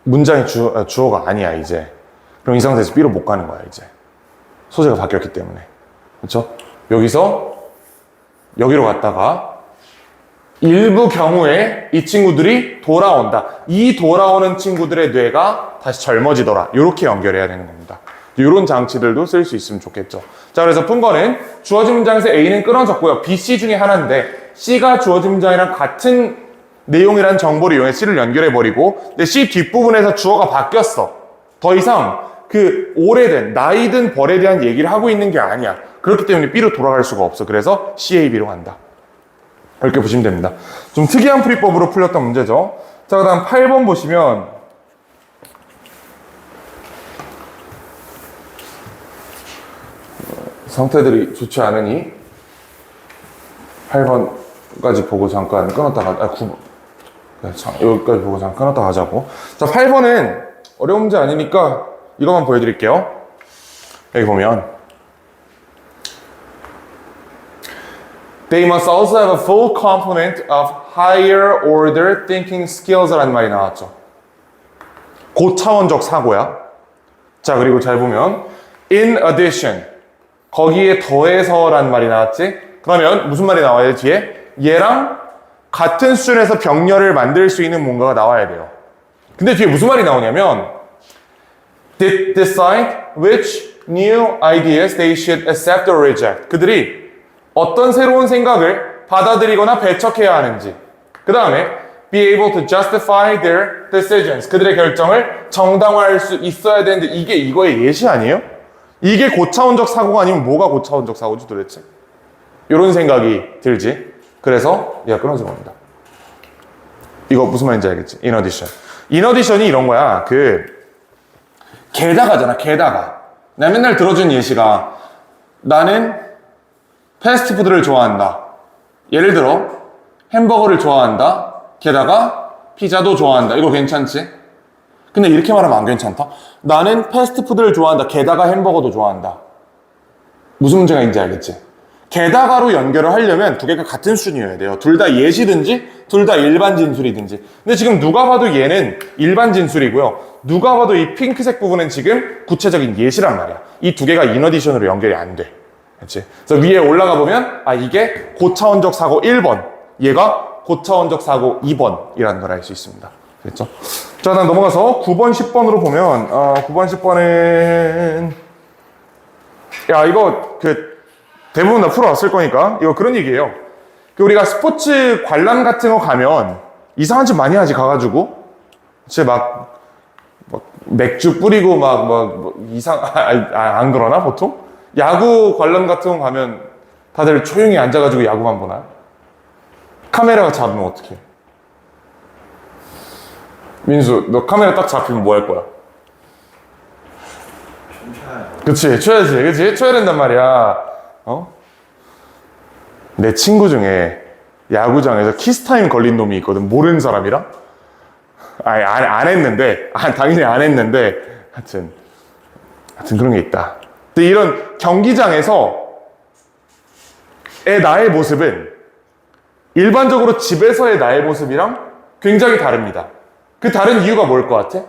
문장의 주어가 아니야, 이제. 그럼 이 상태에서 B로 못 가는 거야, 이제. 소재가 바뀌었기 때문에. 그렇죠? 여기서 여기로 갔다가 일부 경우에 이 친구들이 돌아온다. 이 돌아오는 친구들의 뇌가 다시 젊어지더라. 이렇게 연결해야 되는 겁니다. 이런 장치들도 쓸 수 있으면 좋겠죠. 자, 그래서 푼 거는 주어진 문장에서 A는 끊어졌고요. B, C 중에 하나인데 C가 주어진 문장이랑 같은 내용이란 정보를 이용해 C를 연결해버리고 근데 C 뒷부분에서 주어가 바뀌었어. 더 이상 그 오래된 나이든 벌에 대한 얘기를 하고 있는 게 아니야. 그렇기 때문에 B로 돌아갈 수가 없어. 그래서 CAB로 간다. 이렇게 보시면 됩니다. 좀 특이한 풀이법으로 풀렸던 문제죠. 자, 그 다음 8번 보시면 상태들이 좋지 않으니 8번까지 보고 잠깐 끊었다가 9번 여기까지 보고 잠깐 끊었다 가자고. 자, 8번은 어려운 문제 아니니까 이것만 보여드릴게요. 여기 보면 They must also have a full complement of higher order thinking skills라는 말이 나왔죠. 고차원적 사고야. 자, 그리고 잘 보면 in addition 거기에 더해서라는 말이 나왔지. 그러면 무슨 말이 나와야 돼, 뒤에? 얘랑 같은 수준에서 병렬을 만들 수 있는 뭔가가 나와야 돼요. 근데 뒤에 무슨 말이 나오냐면 decide which new ideas they should accept or reject. 그들이 어떤 새로운 생각을 받아들이거나 배척해야 하는지. 그 다음에 be able to justify their decisions. 그들의 결정을 정당화할 수 있어야 되는데 이게 이거의 예시 아니에요? 이게 고차원적 사고가 아니면 뭐가 고차원적 사고지 도대체? 이런 생각이 들지. 그래서 얘가 끊어진 겁니다. 이거 무슨 말인지 알겠지? in addition. in addition이 이런 거야. 게다가잖아, 게다가. 내가 맨날 들어준 예시가 나는 패스트푸드를 좋아한다. 예를 들어 햄버거를 좋아한다. 게다가 피자도 좋아한다. 이거 괜찮지? 근데 이렇게 말하면 안 괜찮다? 나는 패스트푸드를 좋아한다. 게다가 햄버거도 좋아한다. 무슨 문제가 있는지 알겠지? 게다가로 연결을 하려면 두 개가 같은 수준이어야 돼요. 둘 다 예시든지 둘 다 일반 진술이든지. 근데 지금 누가 봐도 얘는 일반 진술이고요. 누가 봐도 이 핑크색 부분은 지금 구체적인 예시란 말이야. 이 두 개가 인어디션으로 연결이 안 돼. 그렇지? 그래서 위에 올라가 보면 이게 고차원적 사고 1번, 얘가 고차원적 사고 2번이라는 걸 알 수 있습니다. 됐죠? 자, 다음 넘어가서 9번, 10번으로 보면 9번, 10번은 이거 대부분 다 풀어왔을 거니까 이거 그런 얘기예요. 우리가 스포츠 관람 같은 거 가면 이상한 짓 많이 하지 가가지고 진짜 막 맥주 뿌리고 안 그러나 보통? 야구 관람 같은 거 가면 다들 조용히 앉아가지고 야구만 보나요? 카메라가 잡으면 어떡해? 민수, 너 카메라 딱 잡히면 뭐 할 거야? 그치, 쳐야지, 그치? 쳐야 된단 말이야. 내 친구 중에 야구장에서 키스타임 걸린 놈이 있거든, 모르는 사람이랑? 안 했는데, 당연히 안 했는데, 하여튼 그런 게 있다. 근데 이런 경기장에서 나의 모습은 일반적으로 집에서의 나의 모습이랑 굉장히 다릅니다. 그 다른 이유가 뭘 것 같아?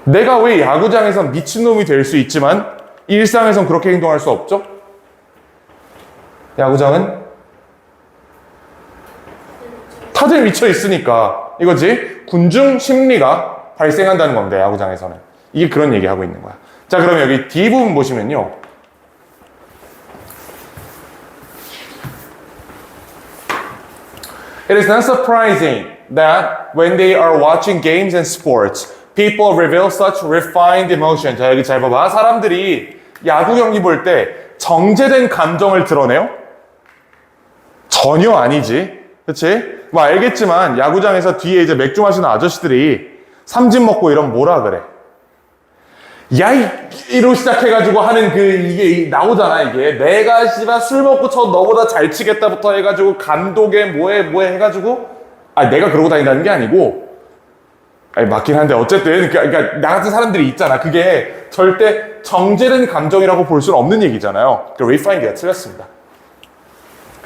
내가 왜 야구장에선 미친놈이 될 수 있지만 일상에선 그렇게 행동할 수 없죠? 야구장은 다들 미쳐 있으니까 이거지. 군중 심리가 발생한다는 겁니다. 야구장에서는. 이게 그런 얘기하고 있는 거야. 자, 그럼 여기 D 부분 보시면요. It is not surprising that when they are watching games and sports, people reveal such refined emotion. 자, 여기 잘 봐봐. 사람들이 야구 경기 볼 때 정제된 감정을 드러내요? 전혀 아니지. 그치? 뭐 알겠지만 야구장에서 뒤에 이제 맥주 마시는 아저씨들이 삼진 먹고 이러면 뭐라 그래? 이로 시작해가지고 하는 이게 나오잖아, 이게. 내가 씨발 술 먹고 저 너보다 잘 치겠다부터 해가지고 감독에 뭐해 해가지고 내가 그러고 다닌다는 게 아니고 맞긴 한데 어쨌든 그러니까 나 같은 사람들이 있잖아. 그게 절대 정제된 감정이라고 볼 수는 없는 얘기잖아요. 그 refined가 틀렸습니다.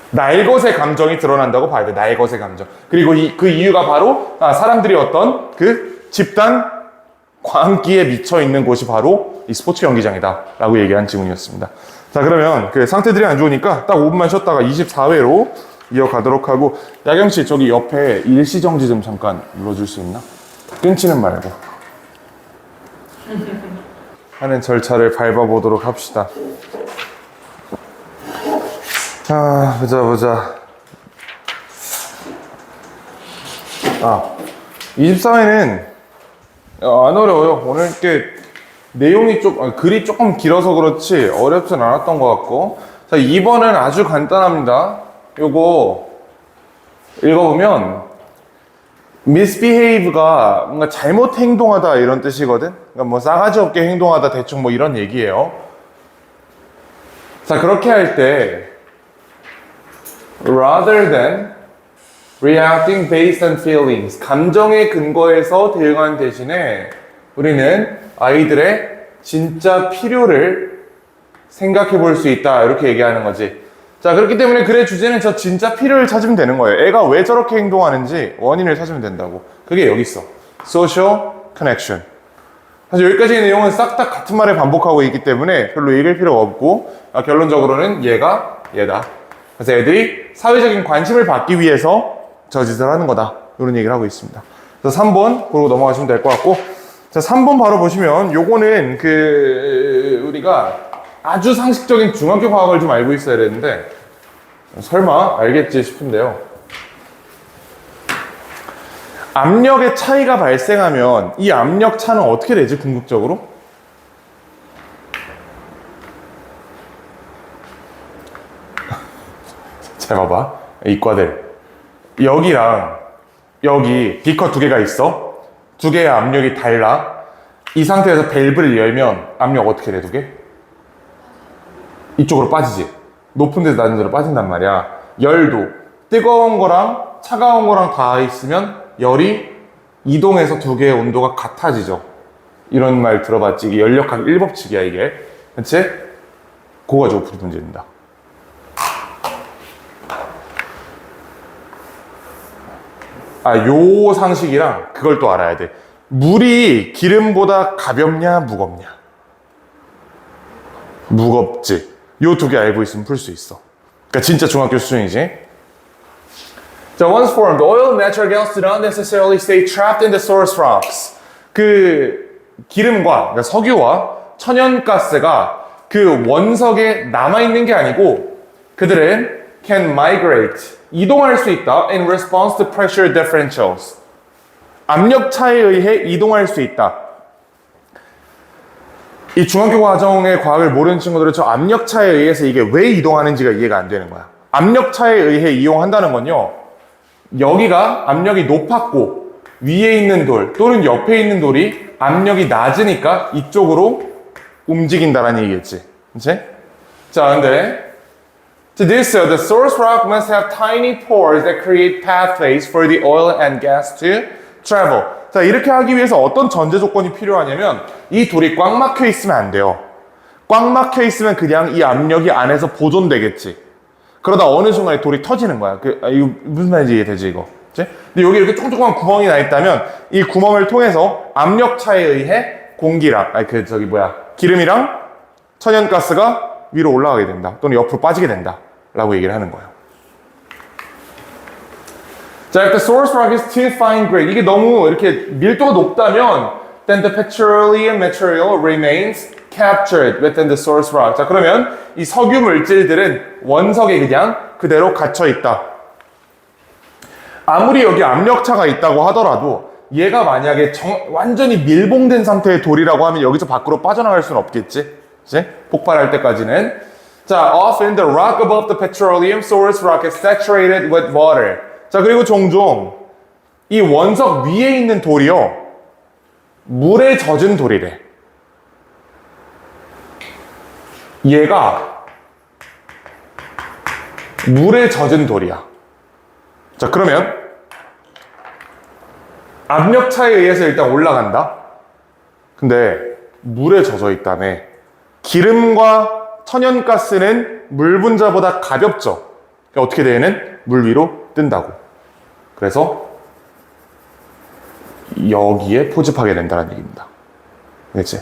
나의 것의 감정이 드러난다고 봐야 돼. 나의 것의 감정. 그리고 그 이유가 바로 사람들이 어떤 그 집단 광기에 미쳐 있는 곳이 바로 이 스포츠 경기장이다 라고 얘기한 지문이었습니다. 자, 그러면 그 상태들이 안 좋으니까 딱 5분만 쉬었다가 24회로 이어가도록 하고, 야경씨 저기 옆에 일시정지 좀 잠깐 눌러줄 수 있나? 끊지는 말고 하는 절차를 밟아보도록 합시다. 자, 보자. 24회는 안 어려워요. 오늘 게 내용이 글이 조금 길어서 그렇지 어렵진 않았던 것 같고. 자, 2번은 아주 간단합니다. 요거 읽어보면 misbehave가 뭔가 잘못 행동하다 이런 뜻이거든. 그러니까 뭐 싸가지 없게 행동하다 대충 뭐 이런 얘기예요. 자, 그렇게 할 때 rather than reacting based on feelings, 감정에 근거해서 대응한 대신에 우리는 아이들의 진짜 필요를 생각해 볼 수 있다 이렇게 얘기하는 거지. 자, 그렇기 때문에 글의 주제는 저 진짜 필요를 찾으면 되는 거예요. 애가 왜 저렇게 행동하는지 원인을 찾으면 된다고. 그게 여기 있어. social connection. 사실 여기까지의 내용은 싹 다 같은 말을 반복하고 있기 때문에 별로 읽을 필요가 없고, 결론적으로는 얘가 얘다. 그래서 애들이 사회적인 관심을 받기 위해서 저 짓을 하는 거다. 이런 얘기를 하고 있습니다. 그래서 3번 그러고 넘어가시면 될 것 같고, 자, 3번 바로 보시면 요거는 우리가 아주 상식적인 중학교 과학을 좀 알고 있어야 되는데 설마 알겠지 싶은데요. 압력의 차이가 발생하면 이 압력 차는 어떻게 되지, 궁극적으로? 잘 봐봐. 이과들. 여기랑 여기 비커 두 개가 있어. 두 개의 압력이 달라. 이 상태에서 밸브를 열면 압력 어떻게 돼, 두 개? 이쪽으로 빠지지. 높은 데서 낮은 데로 빠진단 말이야. 열도 뜨거운 거랑 차가운 거랑 다 있으면 열이 이동해서 두 개의 온도가 같아지죠. 이런 말 들어봤지? 이게 열역학 1법칙이야 이게. 그치? 그거 가지고 풀이 문제입니다. 요 상식이랑 그걸 또 알아야 돼. 물이 기름보다 가볍냐 무겁냐? 무겁지. 요 두 개 알고 있으면 풀 수 있어. 그러니까 진짜 중학교 수준이지. 자, once formed, oil and natural gas do not necessarily stay trapped in the source rocks. 그 기름과, 그러니까 석유와 천연가스가 그 원석에 남아있는 게 아니고 그들은 can migrate, 이동할 수 있다 in response to pressure differentials. 압력 차에 의해 이동할 수 있다. 이 중학교 과정의 과학을 모르는 친구들은 저 압력 차에 의해서 이게 왜 이동하는지가 이해가 안 되는 거야. 압력 차에 의해 이용한다는 건요, 여기가 압력이 높았고 위에 있는 돌 또는 옆에 있는 돌이 압력이 낮으니까 이쪽으로 움직인다라는 얘기겠지. 그치? 자, 근데 to do so, the source rock must have tiny pores that create pathways for the oil and gas to travel. 자, 이렇게 하기 위해서 어떤 전제 조건이 필요하냐면 이 돌이 꽉 막혀 있으면 안 돼요. 꽉 막혀 있으면 그냥 이 압력이 안에서 보존되겠지. 그러다 어느 순간에 돌이 터지는 거야. 이거 무슨 말인지 이해되지, 이거? 그치? 근데 여기 이렇게 조그만 구멍이 나 있다면 이 구멍을 통해서 압력차에 의해 공기랑, 기름이랑 천연가스가 위로 올라가게 된다. 또는 옆으로 빠지게 된다. 라고 얘기를 하는 거예요. 자, if the source rock is too fine grained, 이게 너무 이렇게 밀도가 높다면 then the petroleum material remains captured within the source rock. 자, 그러면 이 석유 물질들은 원석에 그냥 그대로 갇혀 있다. 아무리 여기 압력차가 있다고 하더라도 얘가 만약에 완전히 밀봉된 상태의 돌이라고 하면 여기서 밖으로 빠져나갈 수는 없겠지? 그치? 폭발할 때까지는. 자, often the rock above the petroleum source rock is saturated with water. 자, 그리고 종종 이 원석 위에 있는 돌이요, 물에 젖은 돌이래. 얘가 물에 젖은 돌이야. 자, 그러면 압력차에 의해서 일단 올라간다. 근데 물에 젖어 있다며. 기름과 천연가스는 물 분자보다 가볍죠. 그러니까 어떻게 돼? 얘는 물 위로 뜬다고. 그래서 여기에 포집하게 된다는 얘기입니다. 그렇지?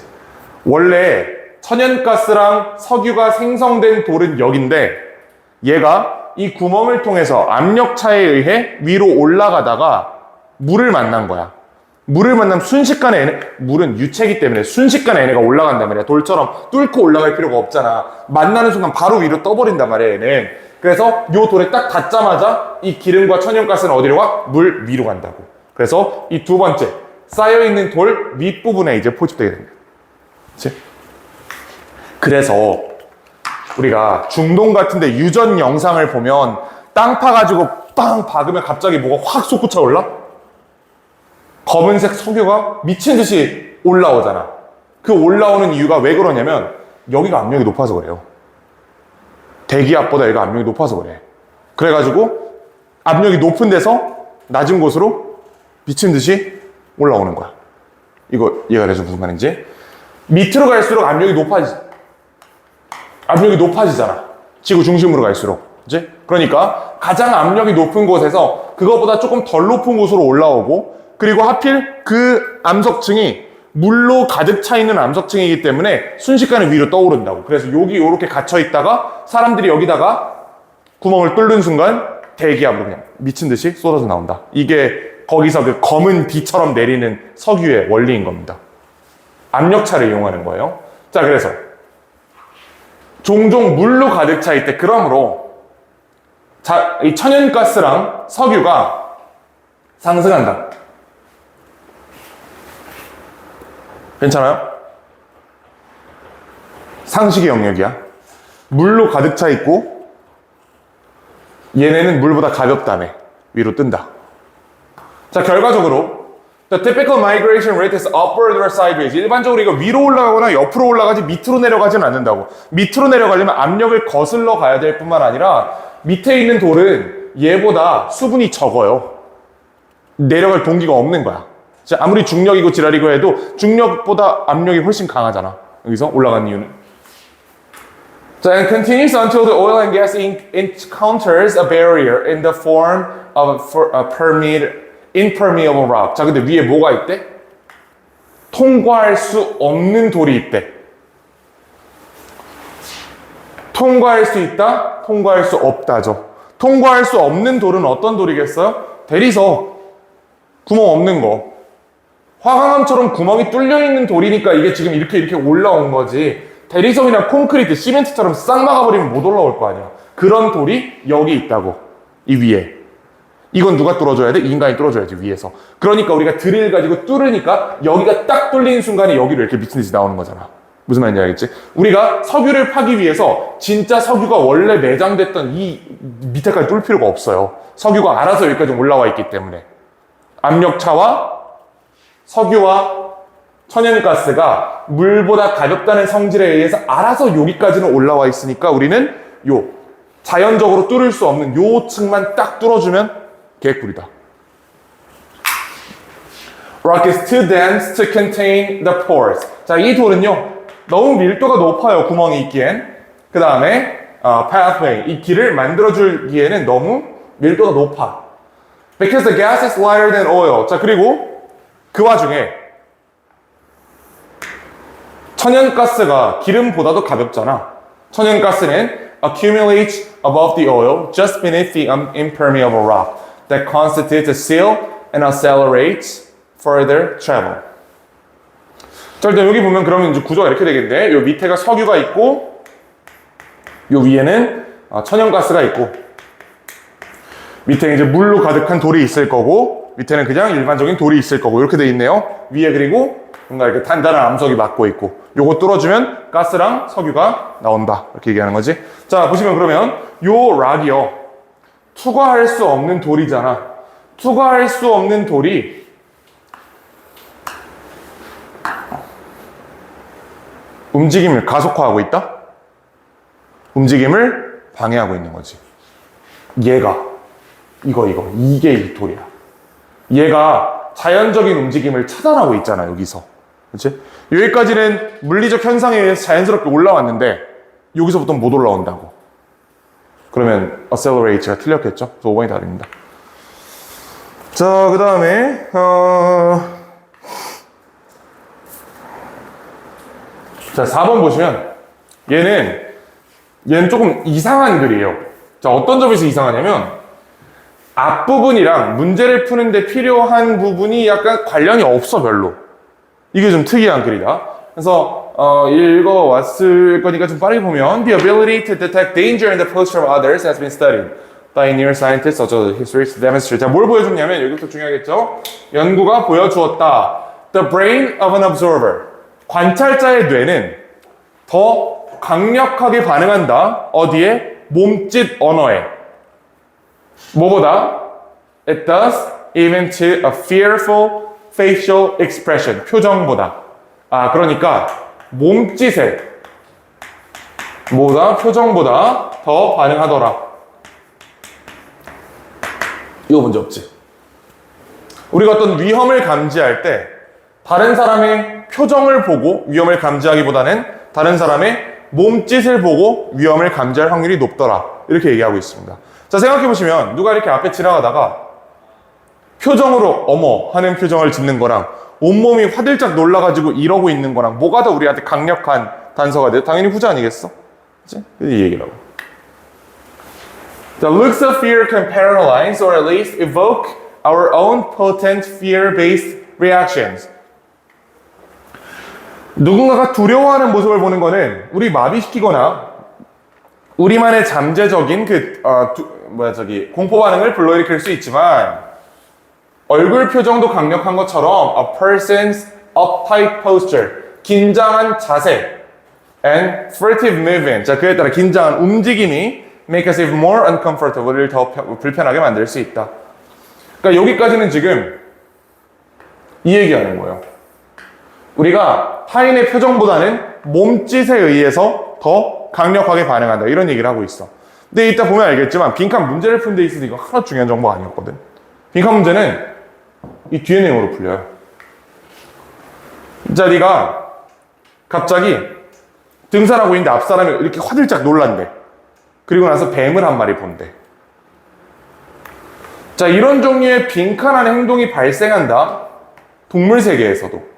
원래 천연가스랑 석유가 생성된 돌은 여긴데 얘가 이 구멍을 통해서 압력차에 의해 위로 올라가다가 물을 만난 거야. 물을 만나면 순식간에 물은 유체이기 때문에 순식간에 얘네가 올라간단 말이야. 돌처럼 뚫고 올라갈 필요가 없잖아. 만나는 순간 바로 위로 떠버린단 말이야, 얘는. 그래서 요 돌에 딱 닿자마자 이 기름과 천연가스는 어디로 가? 물 위로 간다고. 그래서 이 두 번째, 쌓여있는 돌 윗부분에 이제 포집되게 됩니다. 그치? 그래서 우리가 중동 같은데 유전 영상을 보면 땅 파가지고 빵 박으면 갑자기 뭐가 확 솟구쳐 올라? 검은색 석유가 미친 듯이 올라오잖아. 그 올라오는 이유가 왜 그러냐면 여기가 압력이 높아서 그래요. 대기압보다 여기가 압력이 높아서 그래. 그래가지고 압력이 높은 데서 낮은 곳으로 미친 듯이 올라오는 거야. 이거 이해가 되죠? 무슨 말인지? 밑으로 갈수록 압력이 높아지잖아. 지구 중심으로 갈수록. 그치? 그러니까 가장 압력이 높은 곳에서 그것보다 조금 덜 높은 곳으로 올라오고, 그리고 하필 그 암석층이 물로 가득 차 있는 암석층이기 때문에 순식간에 위로 떠오른다고. 그래서 여기 이렇게 갇혀 있다가 사람들이 여기다가 구멍을 뚫는 순간 대기압으로 그냥 미친 듯이 쏟아져 나온다. 이게 거기서 그 검은 비처럼 내리는 석유의 원리인 겁니다. 압력차를 이용하는 거예요. 자, 그래서 종종 물로 가득 차 있대. 그러므로 이 천연가스랑 석유가 상승한다. 괜찮아요? 상식의 영역이야. 물로 가득 차 있고 얘네는 물보다 가볍다며 위로 뜬다. 자, 결과적으로 The typical migration rate is upward or sideways. 일반적으로 이거 위로 올라가거나 옆으로 올라가지 밑으로 내려가지는 않는다고. 밑으로 내려가려면 압력을 거슬러 가야 될 뿐만 아니라 밑에 있는 돌은 얘보다 수분이 적어요. 내려갈 동기가 없는 거야. 아무리 중력이고 지랄이고 해도 중력보다 압력이 훨씬 강하잖아. 여기서 올라간 이유는. 자, and continues until the oil and gas encounters a barrier in the form of impermeable rock. 자, 근데 위에 뭐가 있대? 통과할 수 없는 돌이 있대. 통과할 수 있다, 통과할 수 없다죠. 통과할 수 없는 돌은 어떤 돌이겠어요? 대리석. 구멍 없는 거. 화강암처럼 구멍이 뚫려 있는 돌이니까 이게 지금 이렇게 올라온 거지. 대리석이나 콘크리트, 시멘트처럼 싹 막아버리면 못 올라올 거 아니야. 그런 돌이 여기 있다고. 이 위에. 이건 누가 뚫어줘야 돼? 인간이 뚫어줘야지, 위에서. 그러니까 우리가 드릴 가지고 뚫으니까 여기가 딱 뚫리는 순간에 여기로 이렇게 미친 듯이 나오는 거잖아. 무슨 말인지 알겠지? 우리가 석유를 파기 위해서 진짜 석유가 원래 매장됐던 이 밑에까지 뚫을 필요가 없어요. 석유가 알아서 여기까지 올라와 있기 때문에. 압력차와 석유와 천연가스가 물보다 가볍다는 성질에 의해서 알아서 여기까지는 올라와 있으니까 우리는 요 자연적으로 뚫을 수 없는 요 층만 딱 뚫어주면 개꿀이다. Rock is too dense to contain the pores. 자, 이 돌은요 너무 밀도가 높아요. 구멍이 있기엔. 그 다음에 pathway, 이 길을 만들어주기에는 너무 밀도가 높아. Because the gas is lighter than oil. 자, 그리고 그 와중에 천연가스가 기름보다도 가볍잖아. 천연가스는 accumulates above the oil just beneath the impermeable rock that constitutes a seal and accelerates further travel. 자, 일단 여기 보면 그러면 이제 구조가 이렇게 되겠네. 요 밑에가 석유가 있고, 요 위에는 천연가스가 있고, 밑에 이제 물로 가득한 돌이 있을 거고, 밑에는 그냥 일반적인 돌이 있을 거고, 이렇게 돼 있네요. 위에 그리고 뭔가 이렇게 단단한 암석이 막고 있고, 요거 뚫어주면 가스랑 석유가 나온다. 이렇게 얘기하는 거지. 자, 보시면 그러면 요 락이요. 투과할 수 없는 돌이잖아. 투과할 수 없는 돌이 움직임을 가속화하고 있다? 움직임을 방해하고 있는 거지. 얘가 이게 이 돌이야. 얘가 자연적인 움직임을 차단하고 있잖아, 여기서. 그렇지? 여기까지는 물리적 현상에 의해서 자연스럽게 올라왔는데 여기서부터 못 올라온다고. 그러면 accelerate가 틀렸겠죠? 그래서 5번이 다릅니다. 자, 그 다음에 자, 4번 보시면 얘는 조금 이상한 글이에요. 자, 어떤 점에서 이상하냐면 앞부분이랑 문제를 푸는데 필요한 부분이 약간 관련이 없어, 별로. 이게 좀 특이한 글이다. 그래서 읽어왔을 거니까 좀 빠르게 보면 The ability to detect danger in the posture of others has been studied by neuroscientists such as historians to demonstrate. 자, 뭘 보여줬냐면 여기부터 중요하겠죠? 연구가 보여주었다. The brain of an observer. 관찰자의 뇌는 더 강력하게 반응한다. 어디에? 몸짓 언어에. 뭐보다? It does even to a fearful facial expression. 표정보다. 그러니까 몸짓에 뭐보다? 표정보다 더 반응하더라. 이거 문제 없지? 우리가 어떤 위험을 감지할 때 다른 사람의 표정을 보고 위험을 감지하기보다는 다른 사람의 몸짓을 보고 위험을 감지할 확률이 높더라. 이렇게 얘기하고 있습니다. 자, 생각해보시면 누가 이렇게 앞에 지나가다가 표정으로 어머 하는 표정을 짓는 거랑 온몸이 화들짝 놀라가지고 이러고 있는 거랑 뭐가 더 우리한테 강력한 단서가 돼? 당연히 후자 아니겠어? 그치? 이 얘기라고. The looks of fear can paralyze or at least evoke our own potent fear-based reactions. 누군가가 두려워하는 모습을 보는 거는 우리 마비시키거나 우리만의 잠재적인 공포 반응을 불러일으킬 수 있지만 얼굴 표정도 강력한 것처럼 a person's uptight posture, 긴장한 자세 and furtive movement, 자, 그에 따라 긴장한 움직임이 make us even more uncomfortable를 더 불편하게 만들 수 있다. 그러니까 여기까지는 지금 이 얘기하는 거예요. 우리가 타인의 표정보다는 몸짓에 의해서 더 강력하게 반응한다. 이런 얘기를 하고 있어. 근데 이따 보면 알겠지만 빈칸 문제를 푼 데 있어서 이거 하나 중요한 정보가 아니었거든. 빈칸 문제는 이 뒤에 내용으로 풀려요. 자, 네가 갑자기 등산하고 있는데 앞 사람이 이렇게 화들짝 놀란대. 그리고 나서 뱀을 한 마리 본대. 자, 이런 종류의 빈칸한 행동이 발생한다. 동물 세계에서도.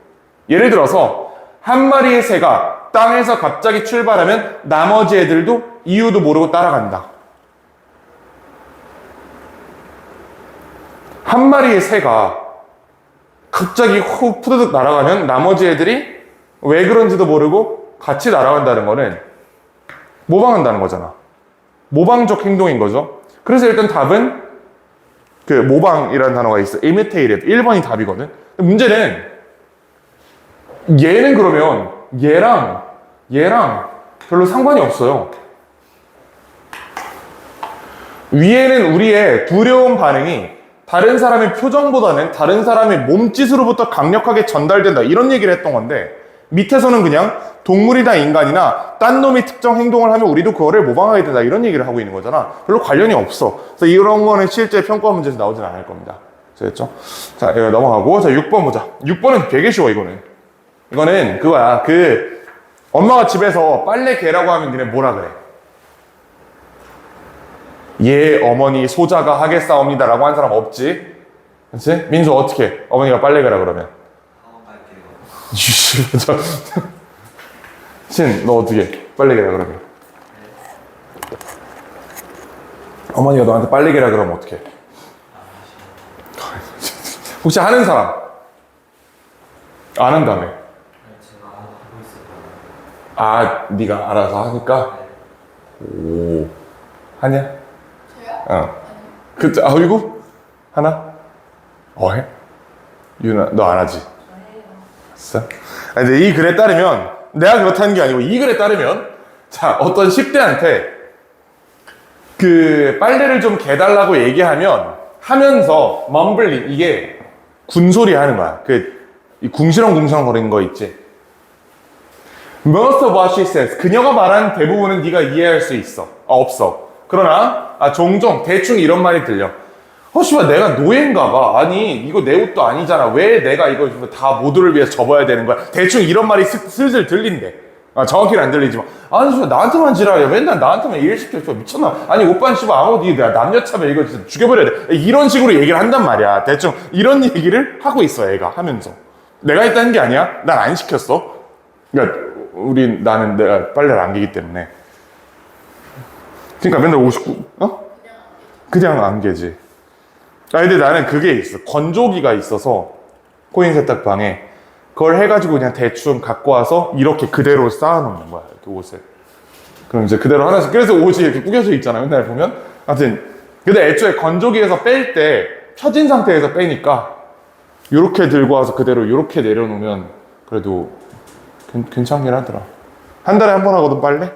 예를 들어서 한 마리의 새가 땅에서 갑자기 출발하면 나머지 애들도 이유도 모르고 따라간다. 한 마리의 새가 갑자기 훅 푸드득 날아가면 나머지 애들이 왜 그런지도 모르고 같이 날아간다는 거는 모방한다는 거잖아. 모방적 행동인 거죠. 그래서 일단 답은 그 모방이라는 단어가 있어. imitated. 1번이 답이거든. 문제는 얘는 그러면 얘랑 별로 상관이 없어요. 위에는 우리의 두려움 반응이 다른 사람의 표정보다는 다른 사람의 몸짓으로부터 강력하게 전달된다. 이런 얘기를 했던 건데 밑에서는 그냥 동물이나 인간이나 딴 놈이 특정 행동을 하면 우리도 그거를 모방하게 된다. 이런 얘기를 하고 있는 거잖아. 별로 관련이 없어. 그래서 이런 거는 실제 평가 문제에서 나오진 않을 겁니다. 됐죠? 자, 이거 넘어가고 자 6번 보자. 6번은 되게 쉬워. 이거는 그거야. 엄마가 집에서 빨래 개라고 하면 니네 뭐라 그래? 예, 어머니 소자가 하겠사옵니다 라고 한 사람 없지? 그치? 민수 어떻게 해? 어머니가 빨래 개라 그러면? 신, 너 어떻게 해? 빨래 개라 그러면? 어머니가 너한테 빨래 개라 그러면 어떻게 해? 혹시 하는 사람? 안 한다며? 제가 하고 있어요. 아, 네가 알아서 하니까? 오, 하냐? 저요? 그치, 아이고? 하나? 해? 유나, 너 안 하지? 알았어? 근데 이 글에 따르면, 내가 그렇다는 게 아니고, 이 글에 따르면, 자, 어떤 10대한테, 그, 빨래를 좀 개달라고 얘기하면, 하면서, 멈블링, 이게, 군소리 하는 거야. 이 궁시렁궁시렁 거리는 거 있지? Most of what she says. 그녀가 말한 대부분은 네가 이해할 수 있어. 없어. 그러나 종종 대충 이런 말이 들려. 씨발 내가 노예인가 봐. 아니 이거 내 옷도 아니잖아. 왜 내가 이거 다 모두를 위해서 접어야 되는 거야? 대충 이런 말이 슬슬 들린대. 정확히는 안 들리지만 아니 씨발 나한테만 지랄이야. 맨날 나한테만 일 시켜. 미쳤나? 아니 오빠는 씨발 아무도 내가 남녀차별 이거 진짜 죽여버려야 돼. 이런 식으로 얘기를 한단 말이야. 대충 이런 얘기를 하고 있어 애가 하면서. 내가 했다는 게 아니야. 난 안 시켰어. 그러니까 나는 내가 빨래를 안 개기 때문에. 그러니까 맨날 59, 그냥 안 개지. 근데 나는 그게 있어. 건조기가 있어서, 코인 세탁방에. 그걸 해가지고 그냥 대충 갖고 와서 이렇게 그대로 쌓아놓는 거야. 이렇게 옷을. 그럼 이제 그대로 하나씩. 그래서 옷이 이렇게 구겨져 있잖아. 맨날 보면. 하여튼. 근데 애초에 건조기에서 뺄 때, 펴진 상태에서 빼니까, 요렇게 들고 와서 그대로 요렇게 내려놓으면, 그래도 괜찮긴 하더라. 한 달에 한 번 하거든, 빨래?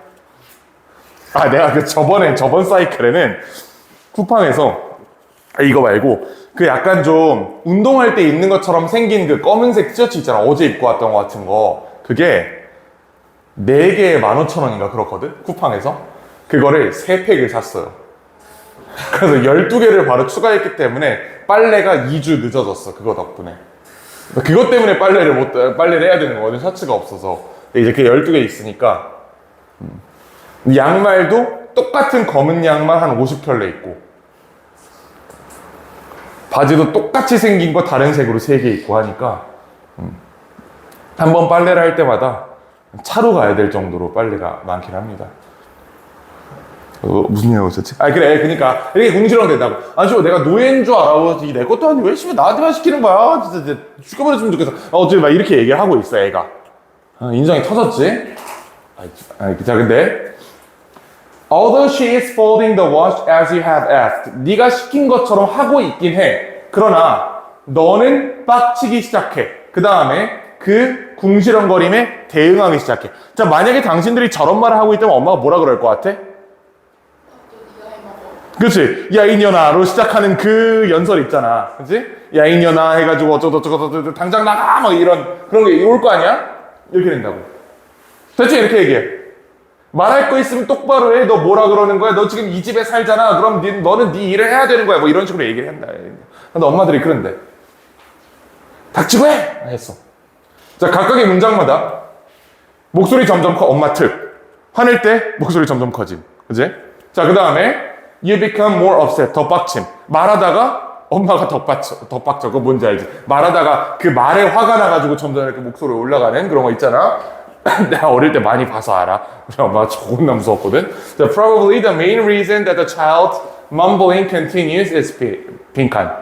내가 저번 사이클에는 쿠팡에서, 이거 말고, 그 약간 좀 운동할 때 입는 것처럼 생긴 그 검은색 티셔츠 있잖아. 어제 입고 왔던 거 같은 거. 그게 4개에 15,000원인가 그렇거든? 쿠팡에서. 그거를 3팩을 샀어요. 그래서 12개를 바로 추가했기 때문에 빨래가 2주 늦어졌어. 그거 덕분에. 그것 때문에 빨래를 해야 되는 거거든. 셔츠가 없어서. 이제 그 12개 있으니까. 양말도 똑같은 검은 양말 한 50켤레 있고. 바지도 똑같이 생긴 거 다른 색으로 3개 있고 하니까. 한번 빨래를 할 때마다 차로 가야 될 정도로 빨래가 많긴 합니다. 무슨 얘기하고 있었지? 그래. 그러니까 이렇게 궁시렁된다고. 씨발 내가 노예인 줄 알아. 내 것도 아니고 왜 씨발 나한테만 시키는 거야. 진짜 죽여버렸으면 좋겠어. 어쨌든 막 이렇게 얘기를 하고 있어, 애가. 인정이 터졌지? 자, 근데 Although she is folding the wash as you have asked. 네가 시킨 것처럼 하고 있긴 해. 그러나 너는 빡치기 시작해. 그 다음에 그 궁시렁거림에 대응하기 시작해. 자, 만약에 당신들이 저런 말을 하고 있다면 엄마가 뭐라 그럴 것 같아? 그치? 야 이년아로 시작하는 그 연설 있잖아. 그치? 야 이년아 해가지고 어쩌고저쩌고 당장 나가! 뭐 그런 게 올 거 아니야? 이렇게 된다고. 대충 이렇게 얘기해. 말할 거 있으면 똑바로 해. 너 뭐라 그러는 거야? 너 지금 이 집에 살잖아. 그럼 너는 네 일을 해야 되는 거야. 뭐 이런 식으로 얘기를 한다. 근데 엄마들이 그런데 닥치고 해! 했어. 자, 각각의 문장마다 목소리 점점 커. 엄마 특. 화낼 때 목소리 점점 커짐. 그치? 자, 그 다음에 you become more upset. 더 빡침. 말하다가 엄마가 더 빡쳐. 그거 뭔지 알지? 말하다가 그 말에 화가 나가지고 점점 이렇게 목소리 올라가는 그런 거 있잖아. 내가 어릴 때 많이 봐서 알아. 우리 엄마가 존나 무서웠거든. So probably the main reason that the child mumbling continues is 빈칸.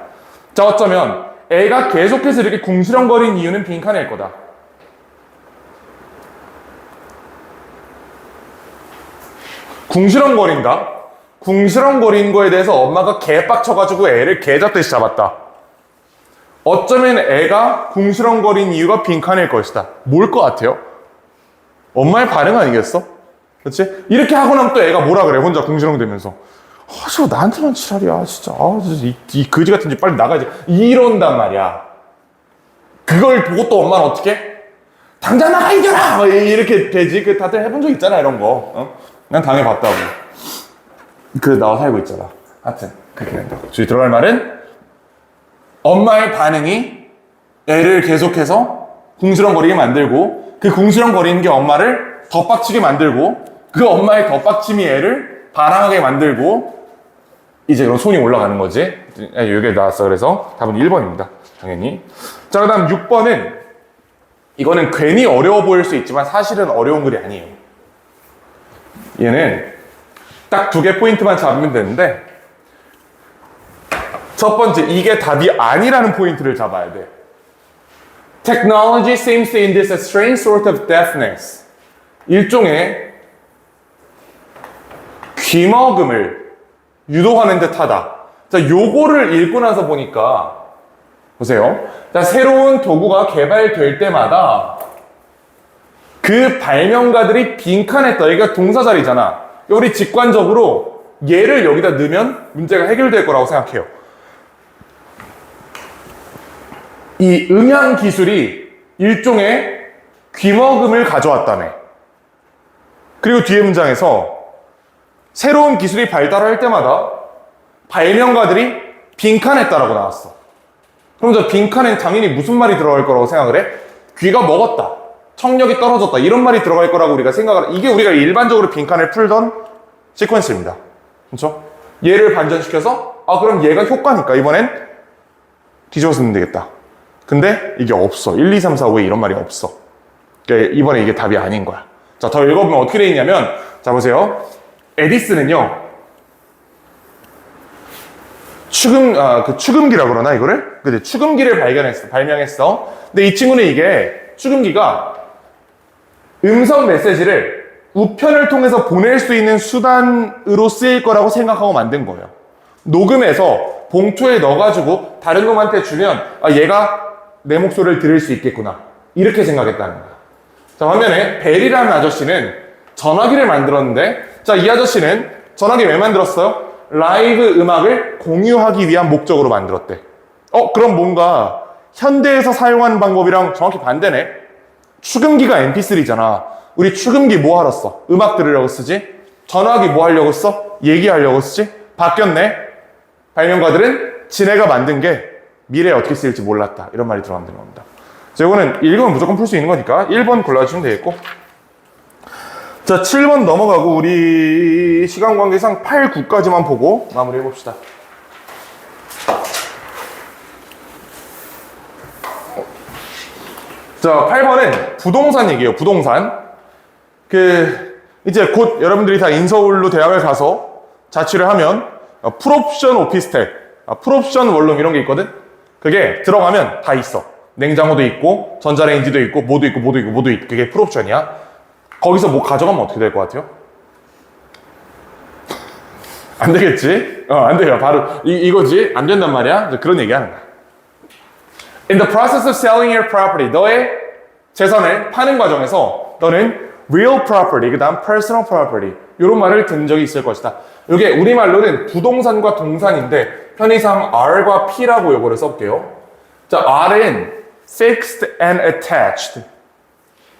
자, 어쩌면 애가 계속해서 이렇게 궁시렁거린 이유는 빈칸일 거다. 궁시렁거린다? 궁시렁거린 거에 대해서 엄마가 개빡쳐가지고 애를 개잡듯이 잡았다. 어쩌면 애가 궁시렁거린 이유가 빈칸일 것이다. 뭘 것 같아요? 엄마의 반응 아니겠어? 그렇지? 이렇게 하고 나면 또 애가 뭐라 그래? 혼자 궁시렁대면서. 저 나한테만 지랄이야. 진짜. 이 거지 같은 집 빨리 나가야지. 이런단 말이야. 그걸 보고 또 엄마는 어떻게 해? 당장 나가 이겨라! 이렇게 되지. 다들 해본 적 있잖아, 이런 거. 난 당해봤다고. 그래, 나와 살고 있잖아. 하여튼, 그렇게 된다고. 저기 들어갈 말은 엄마의 반응이 애를 계속해서 궁시렁거리게 만들고 그 궁시렁거리는 게 엄마를 더 빡치게 만들고 그 엄마의 더 빡침이 애를 반항하게 만들고 이제 그럼 손이 올라가는 거지. 여기에 나왔어. 그래서 답은 1번입니다. 당연히. 자, 그 다음 6번은 이거는 괜히 어려워 보일 수 있지만 사실은 어려운 글이 아니에요. 얘는 딱 2개 포인트만 잡으면 되는데 첫 번째, 이게 답이 아니라는 포인트를 잡아야 돼. Technology seems to induce a strange sort of deafness. 일종의 귀먹음을 유도하는 듯하다. 자, 요거를 읽고 나서 보니까 보세요. 자, 새로운 도구가 개발될 때마다 그 발명가들이 빈칸했다. 여기가 동사자리잖아. 우리 직관적으로 얘를 여기다 넣으면 문제가 해결될 거라고 생각해요. 이 음향 기술이 일종의 귀먹음을 가져왔다네. 그리고 뒤에 문장에서 새로운 기술이 발달할 때마다 발명가들이 빈칸했다라고 나왔어. 그럼 저 빈칸엔 당연히 무슨 말이 들어갈 거라고 생각을 해? 귀가 먹었다. 청력이 떨어졌다. 이런 말이 들어갈 거라고 우리가 생각을, 이게 우리가 일반적으로 빈칸을 풀던 시퀀스입니다. 그렇죠? 얘를 반전시켜서 그럼 얘가 효과니까 이번엔 뒤집어 쓰면 되겠다. 근데 이게 없어. 1, 2, 3, 4, 5에 이런 말이 없어. 그러니까 이번에 이게 답이 아닌 거야. 자, 더 읽어보면 어떻게 돼 있냐면, 자, 보세요. 에디슨은요, 축음기라 그러나, 이거를? 그치? 축음기를 발명했어. 근데 이 친구는 이게, 축음기가 음성 메시지를 우편을 통해서 보낼 수 있는 수단으로 쓰일 거라고 생각하고 만든 거예요. 녹음해서 봉투에 넣어가지고 다른 놈한테 주면, 얘가 내 목소리를 들을 수 있겠구나. 이렇게 생각했다는 거야. 자, 반면에 벨이라는 아저씨는 전화기를 만들었는데, 자, 이 아저씨는 전화기 왜 만들었어요? 라이브 음악을 공유하기 위한 목적으로 만들었대. 그럼 뭔가 현대에서 사용하는 방법이랑 정확히 반대네. 축음기가 MP3잖아. 우리 축음기 뭐 하러 써? 음악 들으려고 쓰지? 전화기 뭐 하려고 써? 얘기하려고 쓰지? 바뀌었네. 발명가들은 지네가 만든 게 미래에 어떻게 쓰일지 몰랐다. 이런 말이 들어가는 겁니다. 자, 이거는 읽으면 무조건 풀 수 있는 거니까 1번 골라주시면 되겠고. 자, 7번 넘어가고 우리 시간 관계상 8, 9까지만 보고 마무리해 봅시다. 자, 8번은 부동산 얘기예요. 부동산. 이제 곧 여러분들이 다 인서울로 대학을 가서 자취를 하면 풀옵션 오피스텔, 풀옵션 원룸 이런 게 있거든. 그게 들어가면 다 있어. 냉장고도 있고 전자레인지도 있고 뭐도 있고 뭐도 있고 뭐도 있고. 그게 풀옵션이야. 거기서 뭐 가져가면 어떻게 될 것 같아요? 안 되겠지? 안 돼요. 바로 이거지. 안 된단 말이야. 그런 얘기 하는 거야. In the process of selling your property, 너의 재산을 파는 과정에서 너는 real property, 그 다음 personal property 이런 말을 듣는 적이 있을 것이다. 이게 우리말로는 부동산과 동산인데 편의상 R과 P라고 요거를 써볼게요. 자, R은 fixed and attached.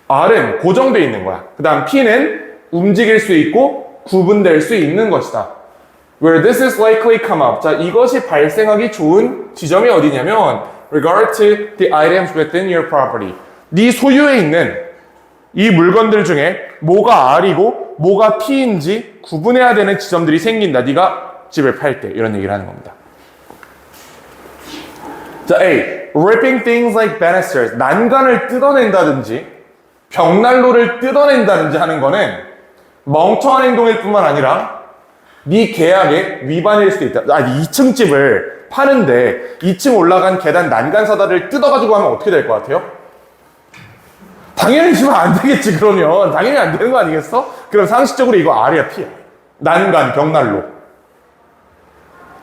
R은 고정되어 있는 거야. 그 다음 P는 움직일 수 있고 구분될 수 있는 것이다. Where this is likely come up. 자, 이것이 발생하기 좋은 지점이 어디냐면 regard to the items within your property. 네 소유에 있는 이 물건들 중에 뭐가 R이고 뭐가 P인지 구분해야 되는 지점들이 생긴다. 네가 집을 팔 때 이런 얘기를 하는 겁니다. 자, A. Ripping things like banisters. 난간을 뜯어낸다든지 벽난로를 뜯어낸다든지 하는 거는 멍청한 행동일 뿐만 아니라 네 계약에 위반일 수도 있다. 2층 집을 파는데 2층 올라간 계단 난간 사다를 뜯어가지고 하면 어떻게 될 것 같아요? 당연히 지금 안 되겠지. 그러면 당연히 안 되는 거 아니겠어? 그럼 상식적으로 이거 R이야 P야. 난간, 벽난로.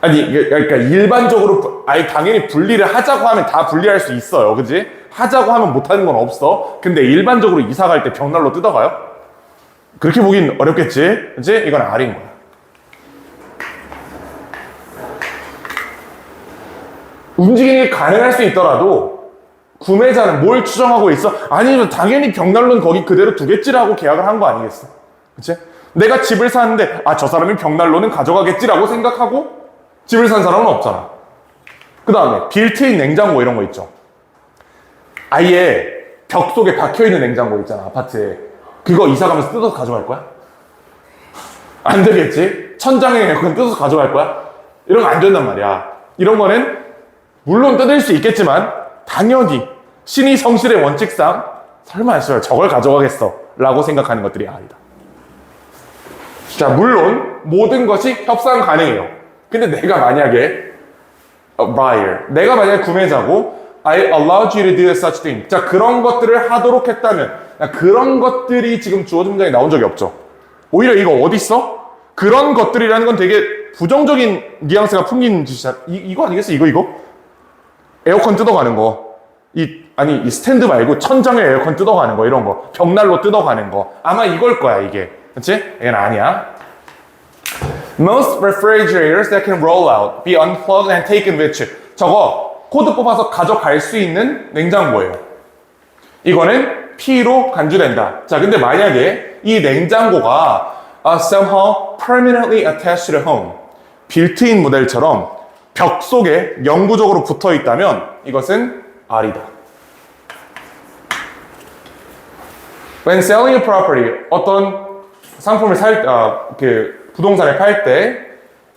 그러니까 일반적으로 당연히 분리를 하자고 하면 다 분리할 수 있어요. 그지? 하자고 하면 못하는 건 없어. 근데 일반적으로 이사 갈 때 벽난로 뜯어가요? 그렇게 보긴 어렵겠지? 그지? 이건 R인 거야. 움직임이 가능할 수 있더라도 구매자는 뭘 추정하고 있어? 아니면 당연히 벽난로는 거기 그대로 두겠지라고 계약을 한 거 아니겠어? 그치? 내가 집을 사는데 저 사람이 벽난로는 가져가겠지라고 생각하고 집을 산 사람은 없잖아. 그 다음에 빌트인 냉장고 이런 거 있죠. 아예 벽 속에 박혀있는 냉장고 있잖아, 아파트에. 그거 이사 가면서 뜯어서 가져갈 거야? 안 되겠지? 천장에 에어컨 뜯어서 가져갈 거야? 이런 거 안 된단 말이야. 이런 거는 물론 뜯을 수 있겠지만 당연히 신의 성실의 원칙상 설마 저걸 가져가겠어 라고 생각하는 것들이 아니다. 자, 물론 모든 것이 협상 가능해요. 근데 내가 만약에 buyer, 내가 만약에 구매자고 I allowed you to do such thing. 자, 그런 것들을 하도록 했다면, 그런 것들이 지금 주어진 문장에 나온 적이 없죠. 오히려 이거 어디 있어? 그런 것들이라는 건 되게 부정적인 뉘앙스가 풍긴 짓이야. 이거 아니겠어? 이거? 에어컨 뜯어가는 거. 이 스탠드 말고 천장에 에어컨 뜯어가는 거, 이런 거. 벽난로 뜯어가는 거. 아마 이걸 거야, 이게. 그치? 이건 아니야. Most refrigerators that can roll out, be unplugged and taken with you. 저거 코드 뽑아서 가져갈 수 있는 냉장고예요. 이거는 P로 간주된다. 자, 근데 만약에 이 냉장고가 somehow permanently attached to the home, 빌트인 모델처럼 벽 속에 영구적으로 붙어 있다면 이것은 R이다. When selling a property, 어떤 상품을 부동산을 팔 때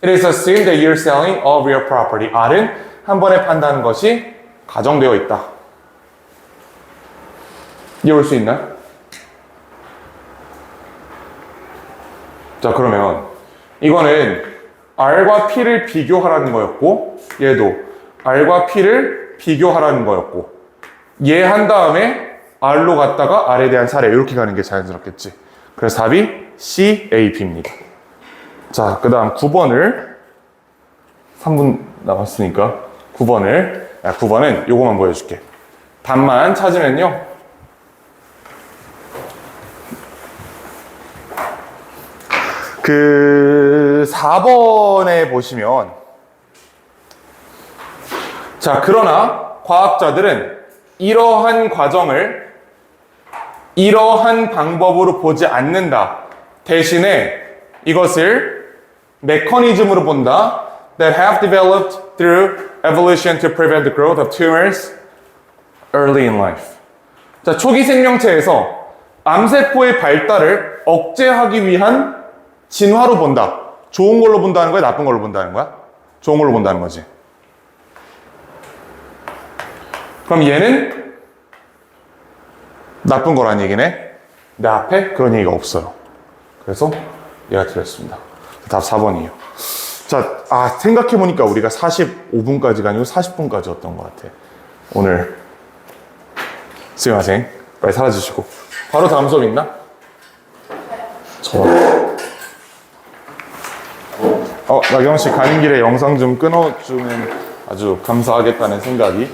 it is assumed that you're selling all real property. R은 한 번에 판다는 것이 가정되어 있다. 이해할 수 있나? 자, 그러면 이거는 R과 P를 비교하라는 거였고, 얘도 R과 P를 비교하라는 거였고, 얘 한 다음에 R로 갔다가 R에 대한 사례 이렇게 가는 게 자연스럽겠지. 그래서 답이 C, A, B입니다. 자, 그 다음 9번을 3분 남았으니까 9번은 요거만 보여줄게. 답만 찾으면요, 그 4번에 보시면, 자, 그러나 과학자들은 이러한 과정을 이러한 방법으로 보지 않는다. 대신에 이것을 메커니즘으로 본다. That have developed through evolution to prevent the growth of tumors early in life. 자, 초기 생명체에서 암세포의 발달을 억제하기 위한 진화로 본다. 좋은 걸로 본다는 거야? 나쁜 걸로 본다는 거야? 좋은 걸로 본다는 거지. 그럼 얘는 나쁜 거란 얘기네. 내 앞에 그런 얘기가 없어요. 그래서 얘가 틀렸습니다. 답 4번이에요. 자, 생각해보니까 우리가 45분까지가 아니고 40분까지였던 것 같아. 오늘. 수고하세요. 빨리 사라지시고. 바로 다음 수업 있나? 나경씨 가는 길에 영상 좀 끊어주면 아주 감사하겠다는 생각이